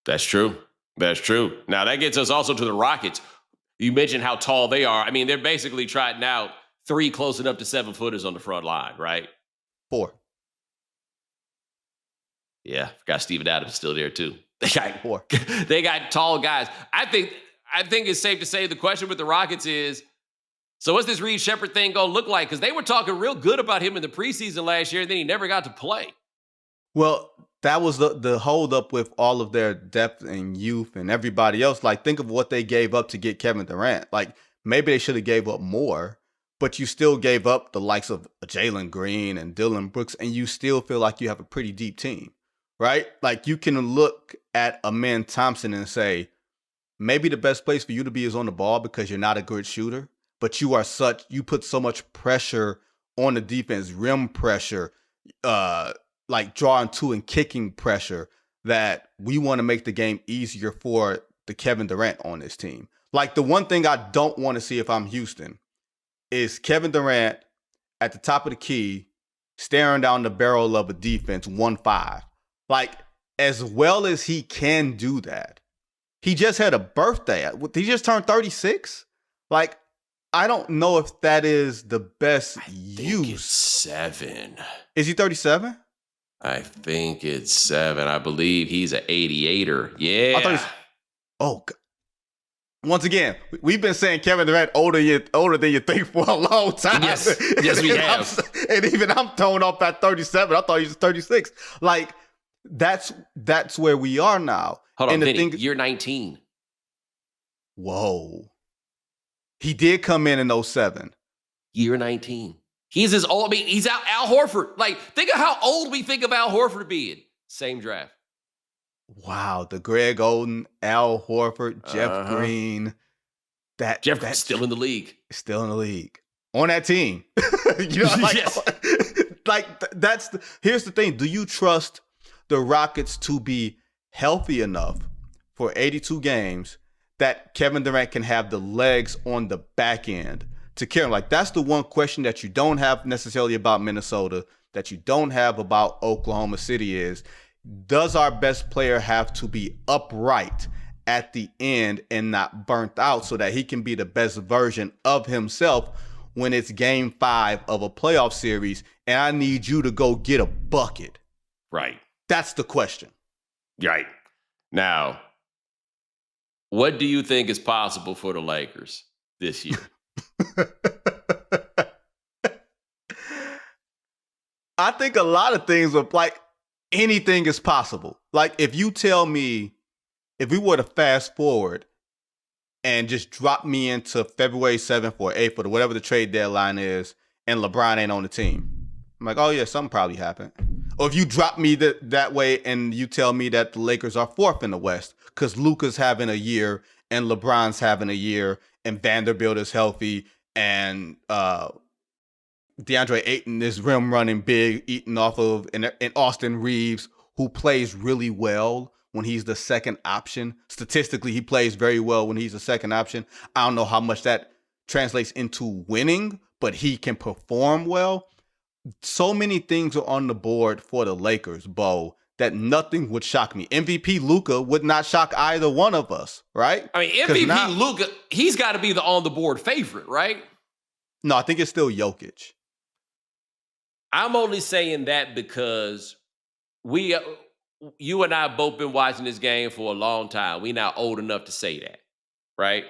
That's true. That's true. Now, that gets us also to the Rockets. You mentioned how tall they are. I mean, they're basically trotting out 3 close enough to 7-footers on the front line, right? 4. Yeah, forgot Steven Adams is still there too. They got 4. They got tall guys. I think it's safe to say the question with the Rockets is, so what's this Reed Shepherd thing gonna look like? Because they were talking real good about him in the preseason last year, and then he never got to play. Well, that was the hold up with all of their depth and youth and everybody else. Like, think of what they gave up to get Kevin Durant. Like, maybe they should have gave up more, but you still gave up the likes of Jalen Green and Dylan Brooks, and you still feel like you have a pretty deep team. Right? Like, you can look at Amen Thompson and say, maybe the best place for you to be is on the ball because you're not a good shooter, but you put so much pressure on the defense, rim pressure, like drawing to and kicking pressure, that we want to make the game easier for the Kevin Durant on this team. Like, the one thing I don't want to see if I'm Houston is Kevin Durant at the top of the key staring down the barrel of a defense 1-5. Like, as well as he can do that, he just had a birthday. He just turned 36. Like, I don't know if that is the best use. It's 7. Is he 37? I think it's 7. I believe he's an 88er. Yeah. Oh, God. Once again, we've been saying Kevin Durant older than you think for a long time. Yes we have. And even I'm throwing off at 37. I thought he was 36. Like, that's where we are now. Hold on, Vinny, you're 19. Whoa. He did come in 07. Year 19. He's as old. I mean, he's Al Horford. Like, think of how old we think of Al Horford being. Same draft. Wow. The Greg Oden, Al Horford, Jeff Green. That's still in the league. Still in the league. On that team. You know, like, yes. Like, here's the thing. Do you trust the Rockets to be healthy enough for 82 games that Kevin Durant can have the legs on the back end to carry him? Like, that's the one question that you don't have necessarily about Minnesota, that you don't have about Oklahoma City is, does our best player have to be upright at the end and not burnt out so that he can be the best version of himself when it's game 5 of a playoff series and I need you to go get a bucket? Right. That's the question. Right. Now, what do you think is possible for the Lakers this year? I think a lot of things are like, anything is possible. Like, if you tell me, if we were to fast forward and just drop me into February 7th or 8th or whatever the trade deadline is, and LeBron ain't on the team, I'm like, oh yeah, something probably happened. Or if you drop me that way and you tell me that the Lakers are 4th in the West because Luka's having a year and LeBron's having a year and Vanderbilt is healthy and DeAndre Ayton is rim running big, eating off of and Austin Reeves, who plays really well when he's the second option. Statistically, he plays very well when he's the second option. I don't know how much that translates into winning, but he can perform well. So many things are on the board for the Lakers, Bo, that nothing would shock me. MVP Luka would not shock either one of us, right? I mean, MVP Luka, he's got to be the on-the-board favorite, right? No, I think it's still Jokic. I'm only saying that because you and I have both been watching this game for a long time. We now old enough to say that, right?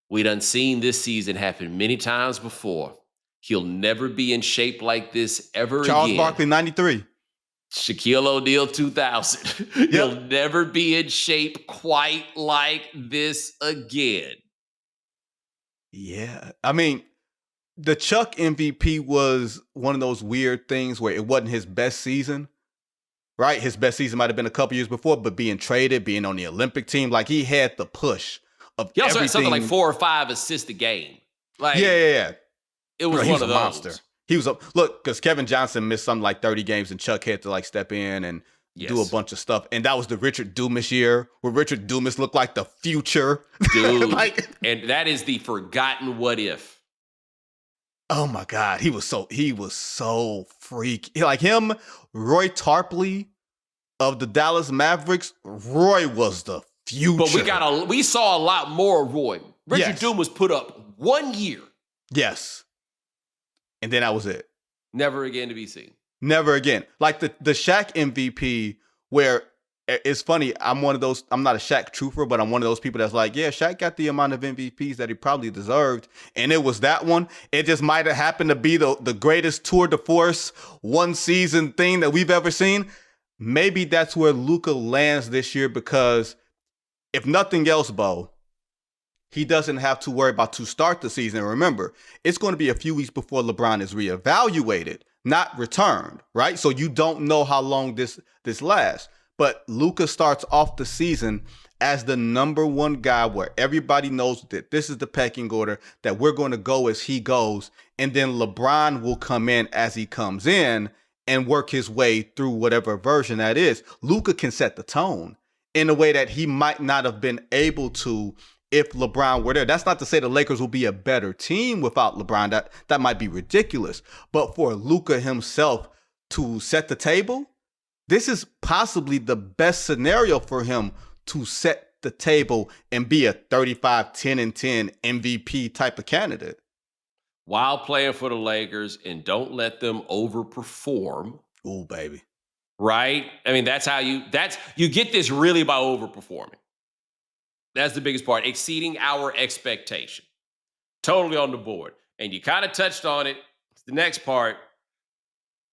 We done seen this season happen many times before. He'll never be in shape like this ever again. Charles Barkley, 93. Shaquille O'Neal, 2000. Yep. He'll never be in shape quite like this again. Yeah. I mean, the Chuck MVP was one of those weird things where it wasn't his best season, right? His best season might have been a couple years before, but being traded, being on the Olympic team, like he had the push of he also everything. had something like 4 or 5 assists a game. Like, yeah. It was one of those. Monster. He was look, because Kevin Johnson missed something like 30 games and Chuck had to like step in and do a bunch of stuff. And that was the Richard Dumas year where Richard Dumas looked like the future. Dude. And that is the forgotten what if. Oh my God. He was so freaky. Like him, Roy Tarpley of the Dallas Mavericks, Roy was the future. But we saw a lot more Roy. Richard Dumas put up 1 year. Yes. And then that was it. Never again to be seen. Never again. Like the Shaq MVP, where it's funny, I'm one of those, I'm not a Shaq truther, but I'm one of those people that's like, yeah, Shaq got the amount of MVPs that he probably deserved. And it was that one. It just might have happened to be the greatest tour de force one season thing that we've ever seen. Maybe that's where Luka lands this year, because if nothing else, Bo, he doesn't have to worry about to start the season. Remember, it's going to be a few weeks before LeBron is reevaluated, not returned, right? So you don't know how long this lasts. But Luka starts off the season as the number one guy where everybody knows that this is the pecking order, that we're going to go as he goes. And then LeBron will come in as he comes in and work his way through whatever version that is. Luka can set the tone in a way that he might not have been able to if LeBron were there. That's not to say the Lakers will be a better team without LeBron. That might be ridiculous. But for Luka himself to set the table, this is possibly the best scenario for him to set the table and be a 35, 10, and 10 MVP type of candidate. While playing for the Lakers, and don't let them overperform. Ooh, baby. Right? I mean, you get this really by overperforming. That's the biggest part, exceeding our expectation. Totally on the board. And you kind of touched on it. The next part,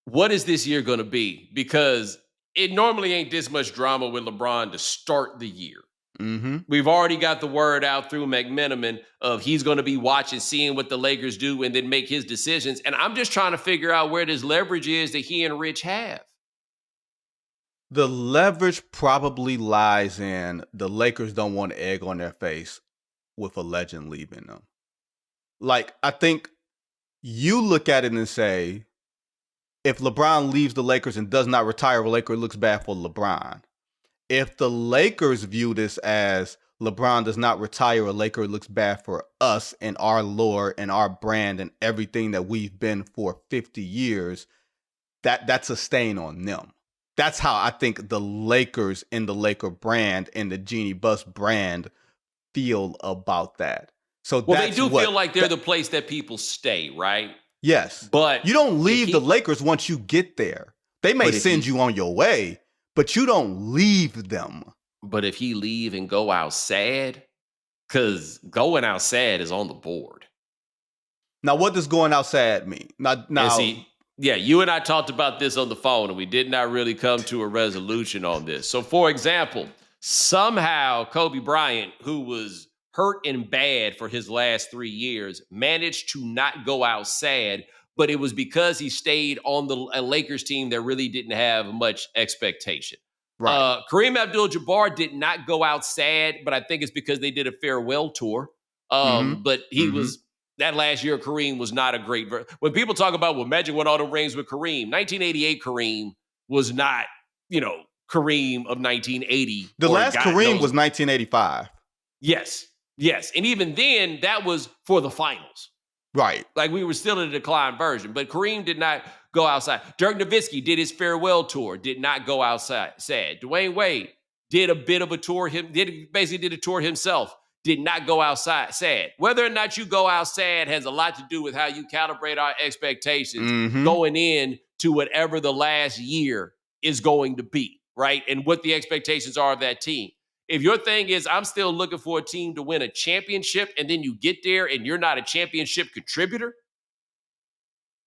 what is this year going to be? Because it normally ain't this much drama with LeBron to start the year. Mm-hmm. We've already got the word out through McMenamin of he's going to be watching, seeing what the Lakers do, and then make his decisions. And I'm just trying to figure out where this leverage is that he and Rich have. The leverage probably lies in the Lakers don't want egg on their face with a legend leaving them. Like, I think you look at it and say, if LeBron leaves the Lakers and does not retire, a Laker looks bad for LeBron. If the Lakers view this as LeBron does not retire, a Laker looks bad for us and our lore and our brand and everything that we've been for 50 years, that's a stain on them. That's how I think the Lakers and the Laker brand and the Jeannie Buss brand feel about that. So they do feel like they're the place that people stay, right? Yes. But you don't leave the Lakers once you get there. They may send you on your way, but you don't leave them. But if he leave and go out sad, because going out sad is on the board. Now, what does going out sad mean? Yeah, you and I talked about this on the phone, and we did not really come to a resolution on this. So, for example, somehow Kobe Bryant, who was hurt and bad for his last 3 years, managed to not go out sad, but it was because he stayed on the Lakers team that really didn't have much expectation. Right. Kareem Abdul-Jabbar did not go out sad, but I think it's because they did a farewell tour. But he was... That last year, Kareem was not a great when people talk about, well, Magic won all the rings with Kareem, 1988 Kareem was not, Kareem of 1980. The last Kareem was 1985. Yes. And even then, that was for the finals. Right. Like we were still in a decline version. But Kareem did not go outside. Dirk Nowitzki did his farewell tour, did not go outside. Sad. Dwayne Wade did a bit of a tour. Basically did a tour himself, did not go outside. Sad. Whether or not you go outside has a lot to do with how you calibrate our expectations going in to whatever the last year is going to be, right? And what the expectations are of that team. If your thing is, I'm still looking for a team to win a championship, and then you get there and you're not a championship contributor,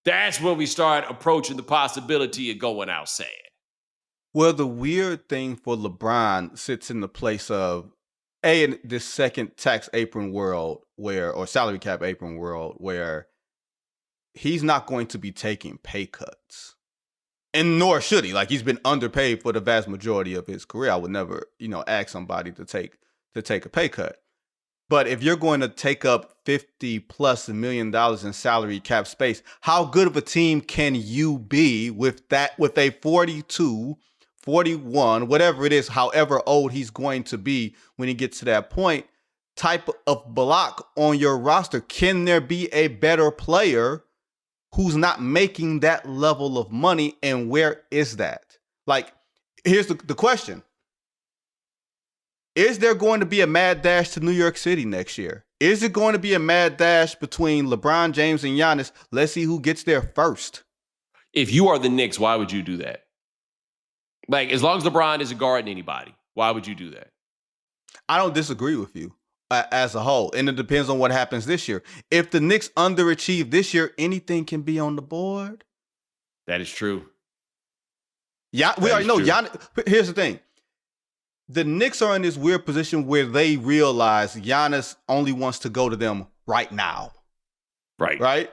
that's when we start approaching the possibility of going outside. Well, the weird thing for LeBron sits in the place of in this second tax apron world or salary cap apron world where he's not going to be taking pay cuts. And nor should he. Like, he's been underpaid for the vast majority of his career. I would never, ask somebody to take a pay cut. But if you're going to take up $50+ million in salary cap space, how good of a team can you be with a 42, 41, whatever it is, however old he's going to be when he gets to that point, type of block on your roster? Can there be a better player who's not making that level of money, and where is that? Like, here's the question. Is there going to be a mad dash to New York City next year? Is it going to be a mad dash between LeBron James and Giannis? Let's see who gets there first. If you are the Knicks, why would you do that? Like, as long as LeBron isn't guarding anybody, why would you do that? I don't disagree with you as a whole, and it depends on what happens this year. If the Knicks underachieve this year, anything can be on the board. That is true. Yeah, we already know Giannis. Here's the thing. The Knicks are in this weird position where they realize Giannis only wants to go to them right now. Right?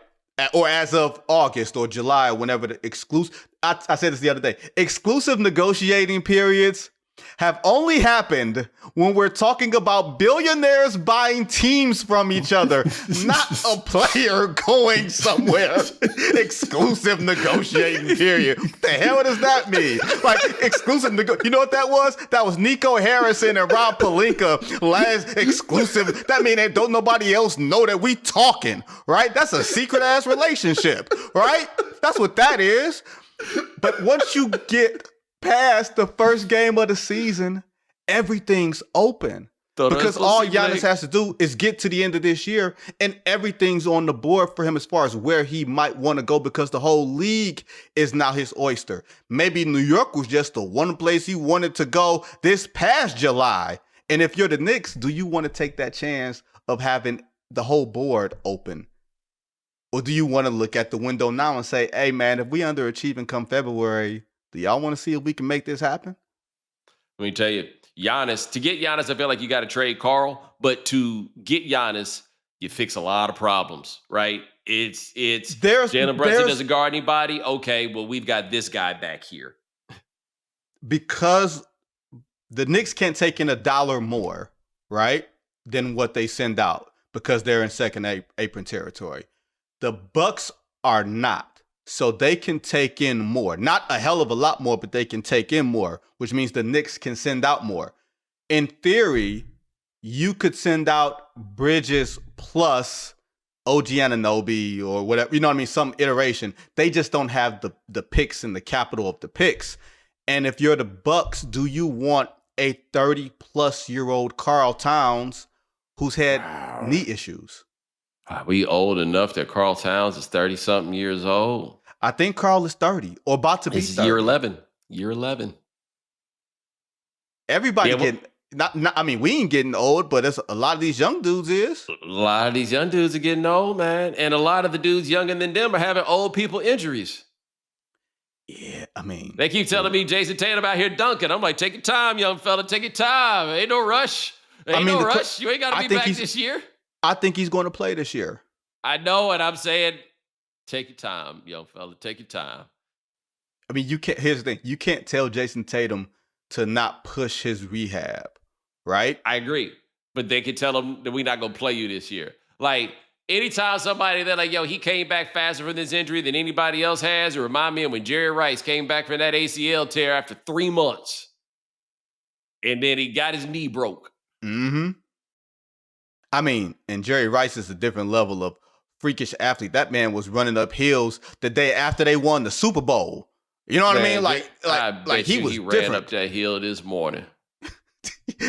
Or as of August or July, or whenever the exclusive, I said this the other day, exclusive negotiating periods have only happened when we're talking about billionaires buying teams from each other, not a player going somewhere. Exclusive negotiating period. What the hell does that mean? Like, exclusive you know what that was? That was Nico Harrison and Rob Pelinka last exclusive. That mean that don't nobody else know that we talking, right? That's a secret ass relationship, right? That's what that is. But once you get past the first game of the season, everything's open. Because all Giannis has to do is get to the end of this year and everything's on the board for him as far as where he might want to go, because the whole league is now his oyster. Maybe New York was just the one place he wanted to go this past July. And if you're the Knicks, do you want to take that chance of having the whole board open? Or do you want to look at the window now and say, hey, man, if we underachieving come February, do y'all want to see if we can make this happen? Let me tell you, to get Giannis, I feel like you got to trade Carl, but to get Giannis, you fix a lot of problems, right? It's Jalen Brunson doesn't guard anybody. Okay, well, we've got this guy back here. Because the Knicks can't take in $1 more, right, than what they send out because they're in second apron territory. The Bucks are not. So they can take in more. Not a hell of a lot more, but they can take in more, which means the Knicks can send out more. In theory, you could send out Bridges plus OG Anunoby or whatever, you know what I mean? Some iteration. They just don't have the picks and the capital of the picks. And if you're the Bucks, do you want a 30-plus-year-old Karl Towns who's had knee issues? Are we old enough that Karl Towns is 30-something years old? I think Karl is 30 or about to be 30. Year 11. Year 11. Everybody getting, I mean, we ain't getting old, but it's a lot of these young dudes is. A lot of these young dudes are getting old, man. And a lot of the dudes younger than them are having old people injuries. Yeah, I mean. They keep telling me Jason Tatum out here dunking. I'm like, take your time, young fella. Take your time. Ain't no rush. No rush. You ain't got to be back this year. I think he's going to play this year. I know, and I'm saying, take your time, young fella. Take your time. I mean, here's the thing. You can't tell Jason Tatum to not push his rehab, right? I agree. But they can tell him that we're not going to play you this year. Like, anytime somebody, they're like, yo, he came back faster from this injury than anybody else has, it remind me of when Jerry Rice came back from that ACL tear after 3 months. And then he got his knee broke. Mm-hmm. I mean, and Jerry Rice is a different level of freakish athlete. That man was running up hills the day after they won the Super Bowl. You know what I mean? I bet he was he ran different. up that hill this morning.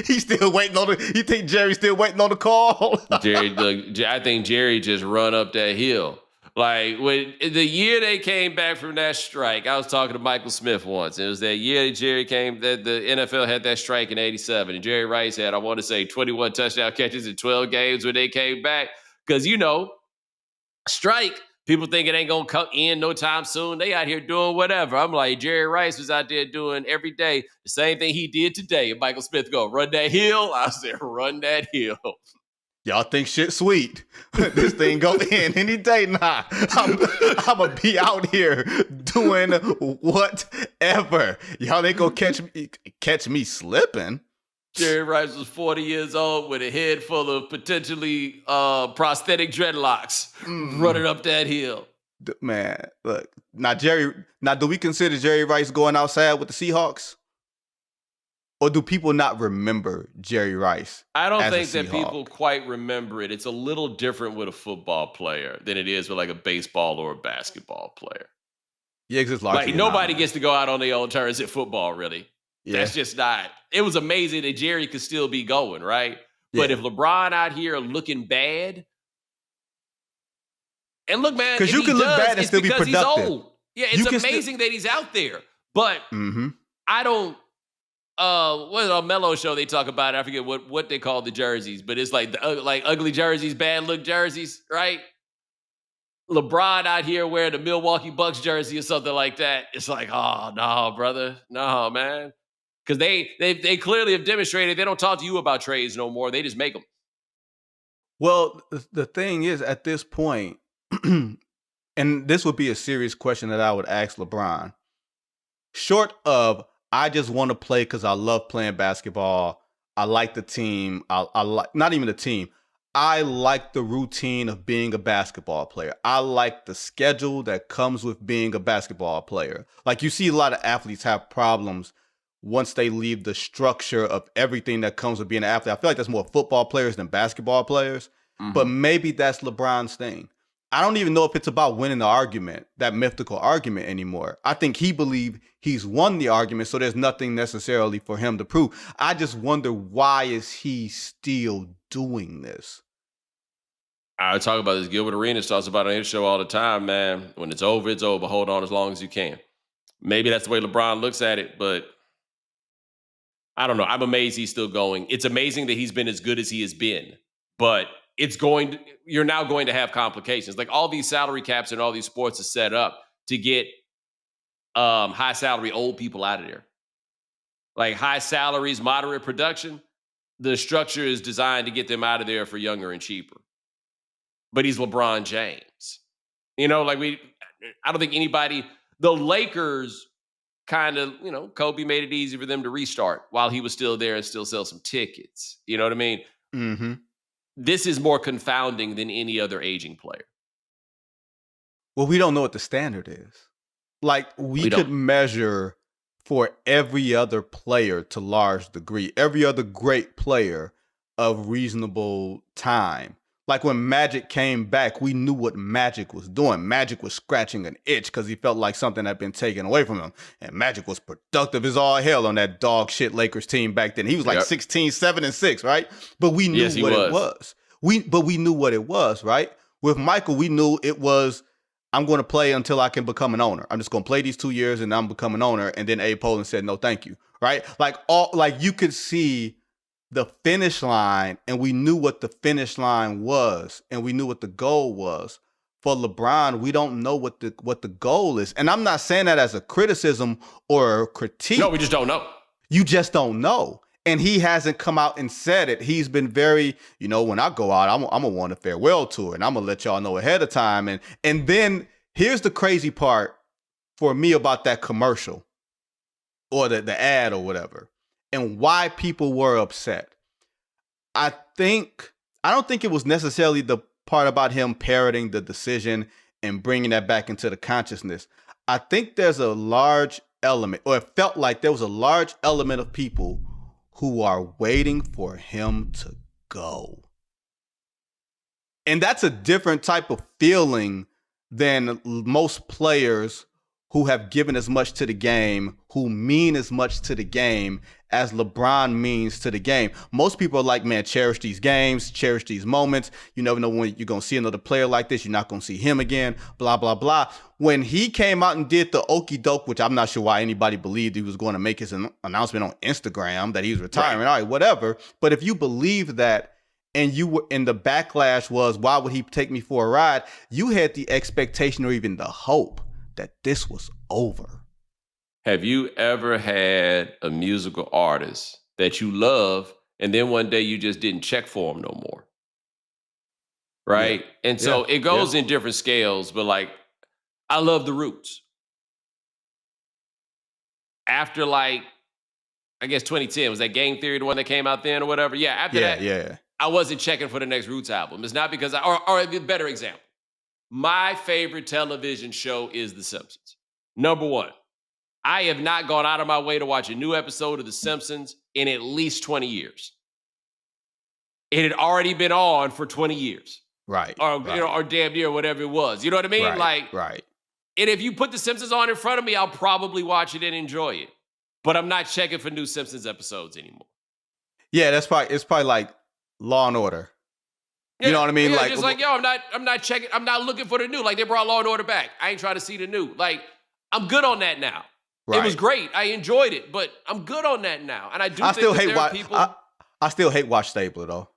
He's still waiting on the. You think Jerry's still waiting on the call? I think Jerry just run up that hill. Like when the year they came back from that strike, I was talking to Michael Smith once. It was that year that Jerry came, that the NFL had that strike in '87, and Jerry Rice had, I want to say, 21 touchdown catches in 12 games when they came back. Because strike. People think it ain't gonna come in no time soon. They out here doing whatever. I'm like, Jerry Rice was out there doing every day the same thing he did today. And Michael Smith go, run that hill. I said, run that hill. Y'all think shit sweet. This thing go in any day now. I'm gonna be out here doing whatever. Y'all ain't gonna catch me slipping. Jerry Rice was 40 years old with a head full of potentially prosthetic dreadlocks running up that hill. Man, look. Now, do we consider Jerry Rice going outside with the Seahawks? Or do people not remember Jerry Rice? I don't think that people quite remember it. It's a little different with a football player than it is with like a baseball or a basketball player. Yeah, because like nobody gets to go out on their own terms at football, really. Yeah. That's just not. It was amazing that Jerry could still be going, right? Yeah. But if LeBron out here looking bad, and look, man, because you can look bad and still be productive. He's old. Yeah, it's amazing that he's out there. But I don't. What on Mello show they talk about? I forget what they call the jerseys, but it's like like ugly jerseys, bad look jerseys, right? LeBron out here wearing the Milwaukee Bucks jersey or something like that. It's like, oh no, brother, no, man. Because they clearly have demonstrated they don't talk to you about trades no more. They just make them. Well, the thing is, at this point, and this would be a serious question that I would ask LeBron. Short of, I just want to play because I love playing basketball. I like the team. I like not even the team. I like the routine of being a basketball player. I like the schedule that comes with being a basketball player. Like you see a lot of athletes have problems once they leave the structure of everything that comes with being an athlete. I feel like that's more football players than basketball players, but maybe that's LeBron's thing. I don't even know if it's about winning the argument, that mythical argument anymore. I think he believes he's won the argument, so there's nothing necessarily for him to prove. I just wonder, why is he still doing this? I talk about this. Gilbert Arenas talks about it on his show all the time, man. When it's over, it's over. Hold on as long as you can. Maybe that's the way LeBron looks at it, but I don't know. I'm amazed he's still going. It's amazing that he's been as good as he has been, but you're now going to have complications. Like all these salary caps and all these sports are set up to get high salary old people out of there. Like high salaries, moderate production, the structure is designed to get them out of there for younger and cheaper. But he's LeBron James. I don't think anybody, the Lakers kind of, Kobe made it easy for them to restart while he was still there and still sell some tickets. You know what I mean? Mm-hmm. This is more confounding than any other aging player. Well, we don't know what the standard is. Like, we could measure for every other player to large degree, every other great player of reasonable time. Like when Magic came back, we knew what Magic was doing. Magic was scratching an itch because he felt like something had been taken away from him. And Magic was productive as all hell on that dog shit Lakers team back then. He was like 16, 7, and 6, right? But we knew what it was. We knew what it was, right? With Michael, we knew it was, I'm going to play until I can become an owner. I'm just going to play these 2 years and I'm become an owner. And then Abe Poland said, no, thank you, right? Like you could see the finish line, and we knew what the finish line was, and we knew what the goal was. For LeBron, we don't know what the goal is. And I'm not saying that as a criticism or a critique. No, we just don't know. You just don't know. And he hasn't come out and said it. He's been very, when I go out, I'm going to want a farewell tour, and I'm going to let y'all know ahead of time. And then here's the crazy part for me about that commercial or the ad or whatever, and why people were upset. I don't think it was necessarily the part about him parroting the decision and bringing that back into the consciousness. I think there's a large element, or it felt like there was a large element of people who are waiting for him to go. And that's a different type of feeling than most players who have given as much to the game, who mean as much to the game as LeBron means to the game. Most people are like, man, cherish these games, cherish these moments. You never know when you're going to see another player like this. You're not going to see him again, blah, blah, blah. When he came out and did the okie doke, which I'm not sure why anybody believed he was going to make his announcement on Instagram that he's retiring, right. All right, whatever. But if you believe that, and you were, and the backlash was, why would he take me for a ride? You had the expectation or even the hope that this was over. Have you ever had a musical artist that you love and then one day you just didn't check for them no more? Right? Yeah. And so it goes in different scales, but like, I love the Roots. After like, I guess 2010, was that Game Theory the one that came out then or whatever? Yeah, after that, I wasn't checking for the next Roots album. It's not because or a better example. My favorite television show is The Simpsons. Number one, I have not gone out of my way to watch a new episode of The Simpsons in at least 20 years. It had already been on for 20 years. Right. Or, you know, or damn near whatever it was. You know what I mean? Right. And if you put The Simpsons on in front of me, I'll probably watch it and enjoy it. But I'm not checking for new Simpsons episodes anymore. Yeah, it's probably like Law and Order. You know what I mean? Yeah, like, just like, yo, I'm not checking, I'm not looking for the new. Like, they brought Law and Order back. I ain't trying to see the new. Like, I'm good on that now. Right. It was great. I enjoyed it, but I'm good on that now. And I do think still that hate there are people. I still hate Watch Stabler though.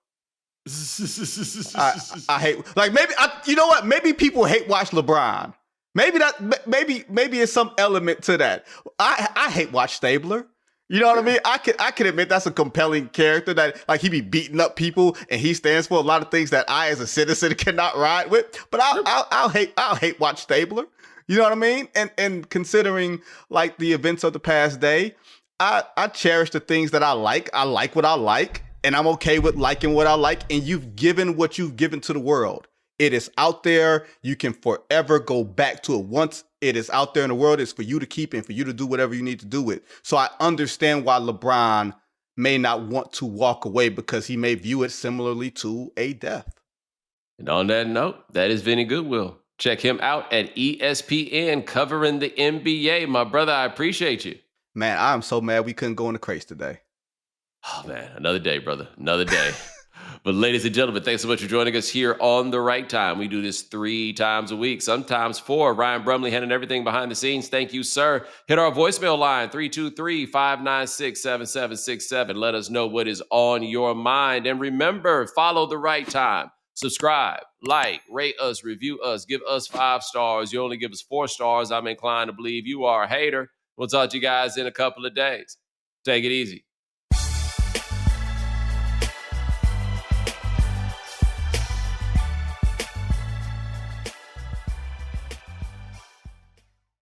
I hate, like, maybe you know what? Maybe people hate Watch LeBron. Maybe it's some element to that. I hate Watch Stabler. You know what I mean? I can admit that's a compelling character that, like, he be beating up people and he stands for a lot of things that I as a citizen cannot ride with. But I'll hate Watch Stabler. You know what I mean? And considering like the events of the past day, I cherish the things that I like. I like what I like, and I'm okay with liking what I like. And you've given what you've given to the world. It is out there. You can forever go back to it. Once it is out there in the world, it's for you to keep and for you to do whatever you need to do with. So I understand why LeBron may not want to walk away, because he may view it similarly to a death. And on that note, that is Vinnie Goodwill. Check him out at ESPN covering the NBA. My brother, I appreciate you. Man, I'm so mad we couldn't go in the crates today. Oh, man, another day, brother. Another day. But ladies and gentlemen, thanks so much for joining us here on The Right Time. We do this 3 times a week, sometimes 4. Ryan Brumley handling everything behind the scenes. Thank you, sir. Hit our voicemail line, 323-596-7767. Let us know what is on your mind. And remember, follow The Right Time. Subscribe, like, rate us, review us, give us 5 stars. You only give us 4 stars. I'm inclined to believe you are a hater. We'll talk to you guys in a couple of days. Take it easy.